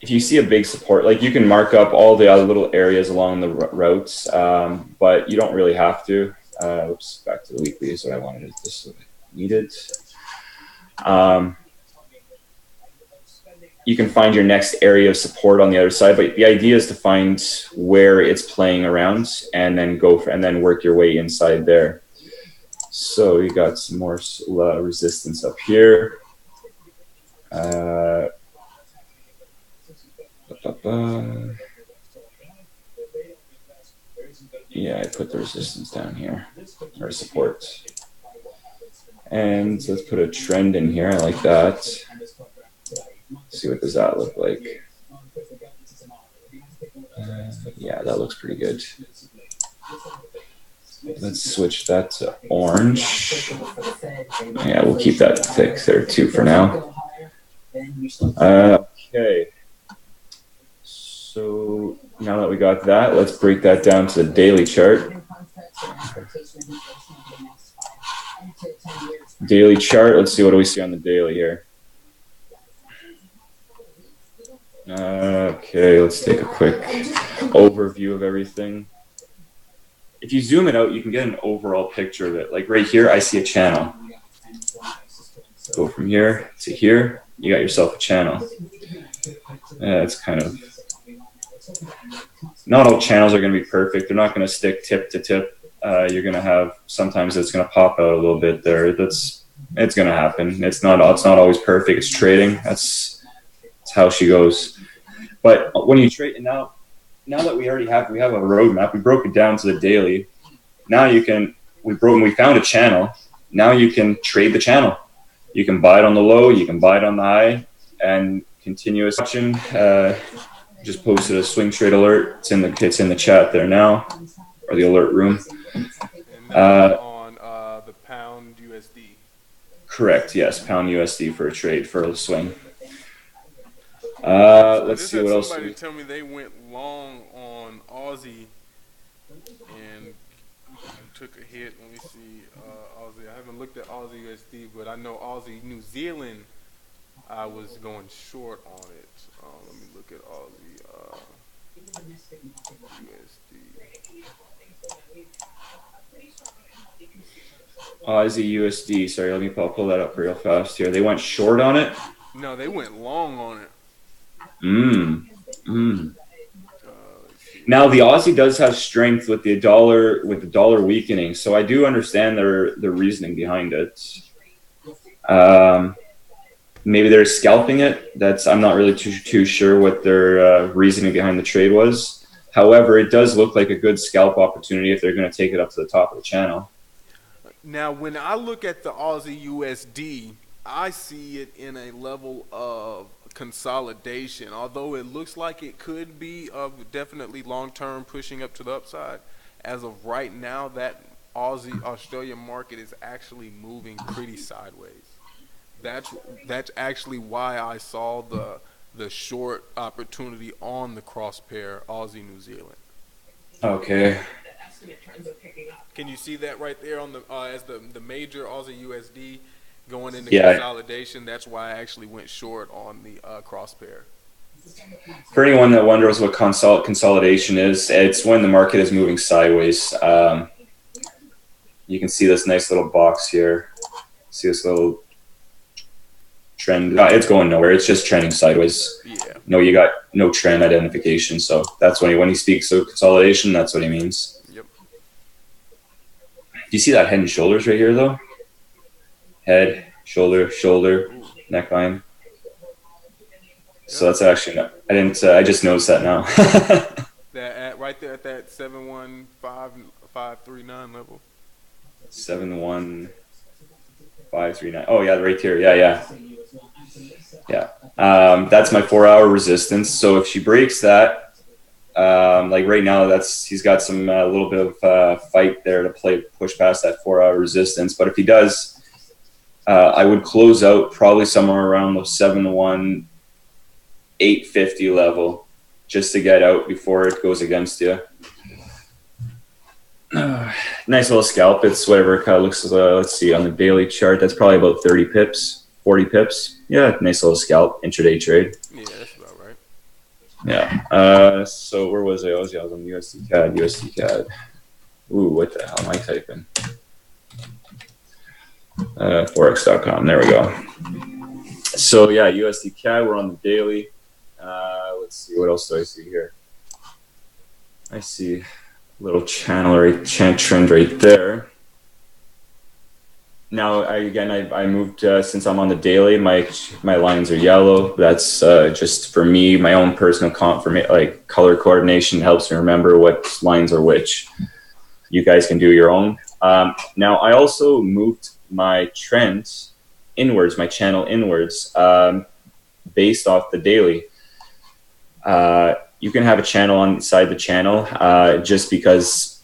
If you see a big support, like you can mark up all the other little areas along the routes, but you don't really have to. Oops, back to the weekly is what I wanted. This is what I needed. You can find your next area of support on the other side, but the idea is to find where it's playing around and then and then work your way inside there. So you got some more resistance up here. Yeah, I put the resistance down here, or support. And let's put a trend in here. I like that. See what does that look like. Yeah, that looks pretty good. Let's switch that to orange. Yeah, we'll keep that thick there too for now. Okay. So now that we got that, let's break that down to the daily chart. Daily chart, let's see what do we see on the daily here. Okay, let's take a quick overview of everything. If you zoom it out, you can get an overall picture of it. Like right here, I see a channel. Go from here to here, you got yourself a channel. It's kind of, not all channels are going to be perfect. They're not going to stick tip to tip. You're going to have, sometimes it's going to pop out a little bit there. It's going to happen. It's not always perfect. It's trading. That's how she goes. But when you trade, now that we have a roadmap, we broke it down to the daily. Now you can, we found a channel. Now you can trade the channel. You can buy it on the low, you can buy it on the high, and continuous action. Just posted a swing trade alert. It's in the chat there now, or the alert room. On the pound USD. Correct. Yes, pound USD for a trade for a swing. Let's see what else. Somebody tell me they went long on Aussie and took a hit. Let me see, Aussie. I haven't looked at Aussie USD, but I know Aussie New Zealand. I was going short on it. Let me look at Aussie USD. Aussie USD. Sorry, let me pull that up real fast here. They went short on it. No, they went long on it. Now the Aussie does have strength with the dollar weakening, so I do understand their reasoning behind it. Maybe they're scalping it. I'm not really too sure what their reasoning behind the trade was. However, it does look like a good scalp opportunity if they're going to take it up to the top of the channel. Now, when I look at the Aussie USD, I see it in a level of consolidation. Although it looks like it could be definitely long-term pushing up to the upside, as of right now, that Australian market is actually moving pretty sideways. That's actually why I saw the short opportunity on the cross pair Aussie New Zealand. Okay. Can you see that right there on the as the major Aussie USD going into consolidation? That's why I actually went short on the cross pair. For anyone that wonders what consolidation is, it's when the market is moving sideways. You can see this nice little box here. See this little trend? It's going nowhere. It's just trending sideways. Yeah. No, you got no trend identification. So that's when he speaks of consolidation, that's what he means. Yep. Do you see that head and shoulders right here, though? Head, shoulder, neckline. So that's actually not, I just noticed that now. Right there at that 715.539 level. 71539. Oh yeah, right here. Yeah. That's my 4-hour resistance. So if she breaks that, like right now, he's got some little bit of fight there to push past that 4-hour resistance. But if he does, I would close out probably somewhere around the 71850 level, just to get out before it goes against you. Nice little scalp. It's whatever it kind of looks. Let's see on the daily chart. That's probably about 30 pips, 40 pips. Yeah, nice little scalp intraday trade. Yeah, that's about right. Yeah. So where was I? I was on USD CAD. Ooh, what the hell am I typing? Forex.com. There we go. So yeah, USD CAD. We're on the daily. Let's see. What else do I see here? I see a little channel right, trend right there. Now, I moved since I'm on the daily. My lines are yellow. That's just for me, my own personal like color coordination helps me remember what lines are which. You guys can do your own. Now, I also moved my trends inwards, my channel inwards, based off the daily. You can have a channel on inside the channel just because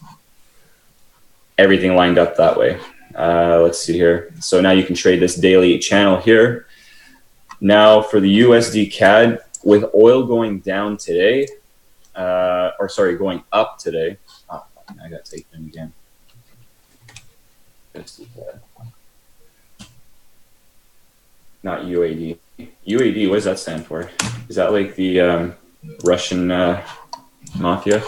everything lined up that way. Let's see here. So now you can trade this daily channel here. Now for the USD CAD, with oil going down today, or sorry, going up today. Oh, I got taken again. USD CAD. Not UAD. UAD, what does that stand for? Is that like the Russian mafia?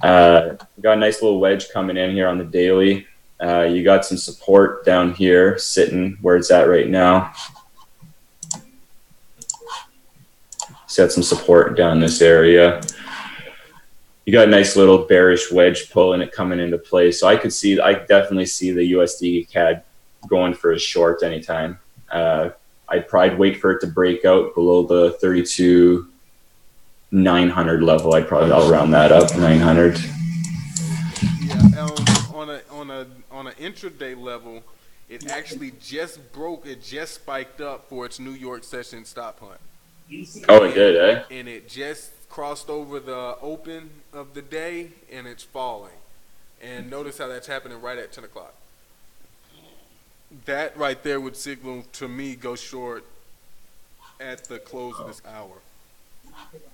Got a nice little wedge coming in here on the daily. You got some support down here sitting where it's at right now. Set some support down this area. You got a nice little bearish wedge pulling it coming into play. So I definitely see the USD CAD going for a short anytime. I'd probably wait for it to break out below the 32,900 level. I'll round that up, 900. Yeah, on an intraday level, it actually just broke. It just spiked up for its New York session stop hunt. Oh, it did, eh? And it just crossed over the open of the day, and it's falling. And notice how that's happening right at 10 o'clock. That right there would signal to me go short at the close of this hour.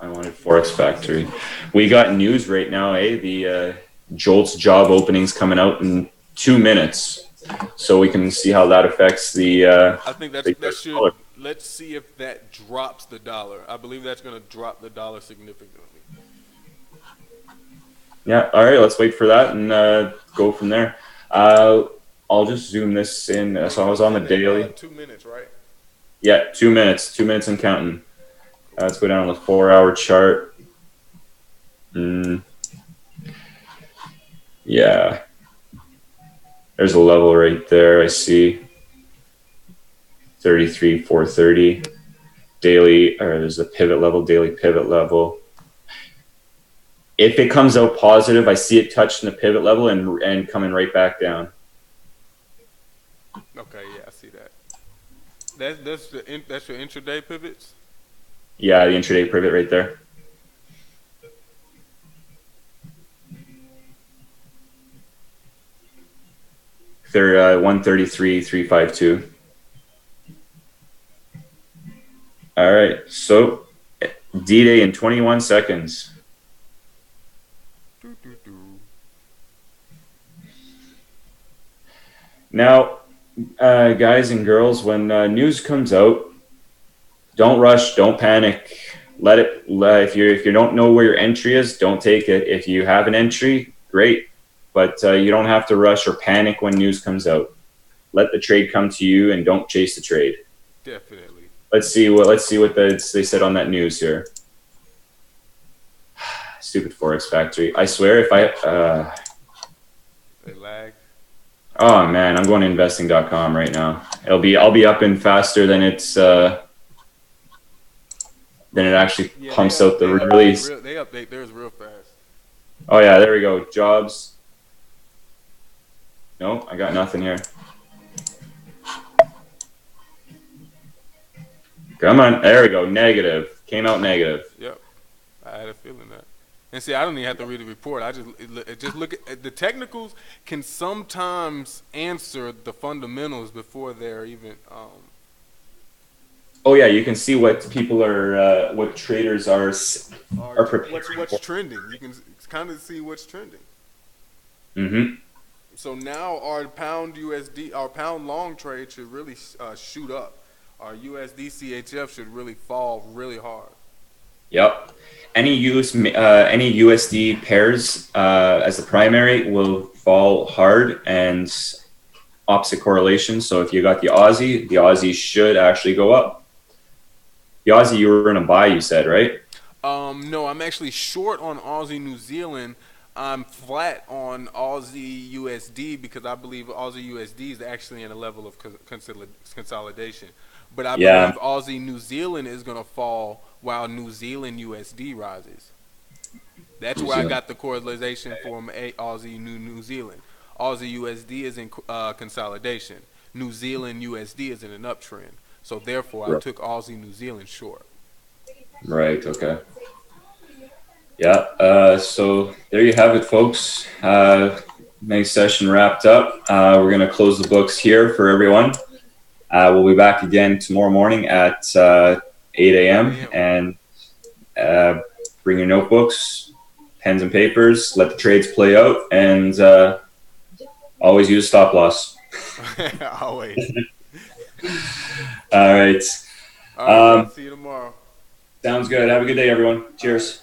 I wanted Forex Factory. We got news right now, eh? The Jolt's job openings coming out in 2 minutes, so we can see how that affects the. I think that should. Let's see if that drops the dollar. I believe that's going to drop the dollar significantly. Yeah. All right. Let's wait for that and go from there. I'll just zoom this in. So I was on the daily. 2 minutes, right? Yeah, 2 minutes. 2 minutes and counting. Let's go down on the 4-hour chart. Yeah. There's a level right there. I see 33,430. Daily, or there's a pivot level, daily pivot level. If it comes out positive, I see it touching the pivot level and coming right back down. Okay, yeah, I see that. That's your intraday pivots? Yeah, the intraday pivot right there. They're 133,352. All right, so D-Day in 21 seconds. Now, guys and girls, when news comes out, don't rush, don't panic. If you don't know where your entry is, don't take it. If you have an entry, great, but you don't have to rush or panic when news comes out. Let the trade come to you and don't chase the trade. Definitely. Let's see what they said on that news here. Stupid Forex Factory. I swear if they lag. Oh man, I'm going to investing.com right now. I'll be up in faster than it actually pumps out the release. They update theirs real fast. Oh yeah, there we go. Jobs. No, I got nothing here. Come on, there we go. Negative. Came out negative. Yep, I had a feeling that. And see, I don't even have to read the report. I just look at the technicals. Can sometimes answer the fundamentals before they're even. Oh yeah, you can see what people are, what traders are preparing. What's trending? You can kind of see what's trending. Mm-hmm. So now our pound USD, our pound long trade should really shoot up. Our USD CHF should really fall really hard. Yep. Any USD pairs as the primary will fall hard and opposite correlation. So if you got the Aussie should actually go up. The Aussie you were in a buy, you said, right? No, I'm actually short on Aussie New Zealand. I'm flat on Aussie USD because I believe Aussie USD is actually in a level of consolidation. But I Yeah. believe Aussie New Zealand is going to fall while New Zealand USD rises. That's New where I Zealand. got the correlation from Aussie New Zealand. Aussie USD is in consolidation. New Zealand USD is in an uptrend. So therefore, I took Aussie New Zealand short. Right. Okay. Yeah. So there you have it, folks. Nice session wrapped up. We're going to close the books here for everyone. We'll be back again tomorrow morning at 8 a.m. and bring your notebooks, pens and papers, let the trades play out, and always use stop loss. Always. All right. All right, see you tomorrow. Sounds good. Have a good day, everyone. Cheers.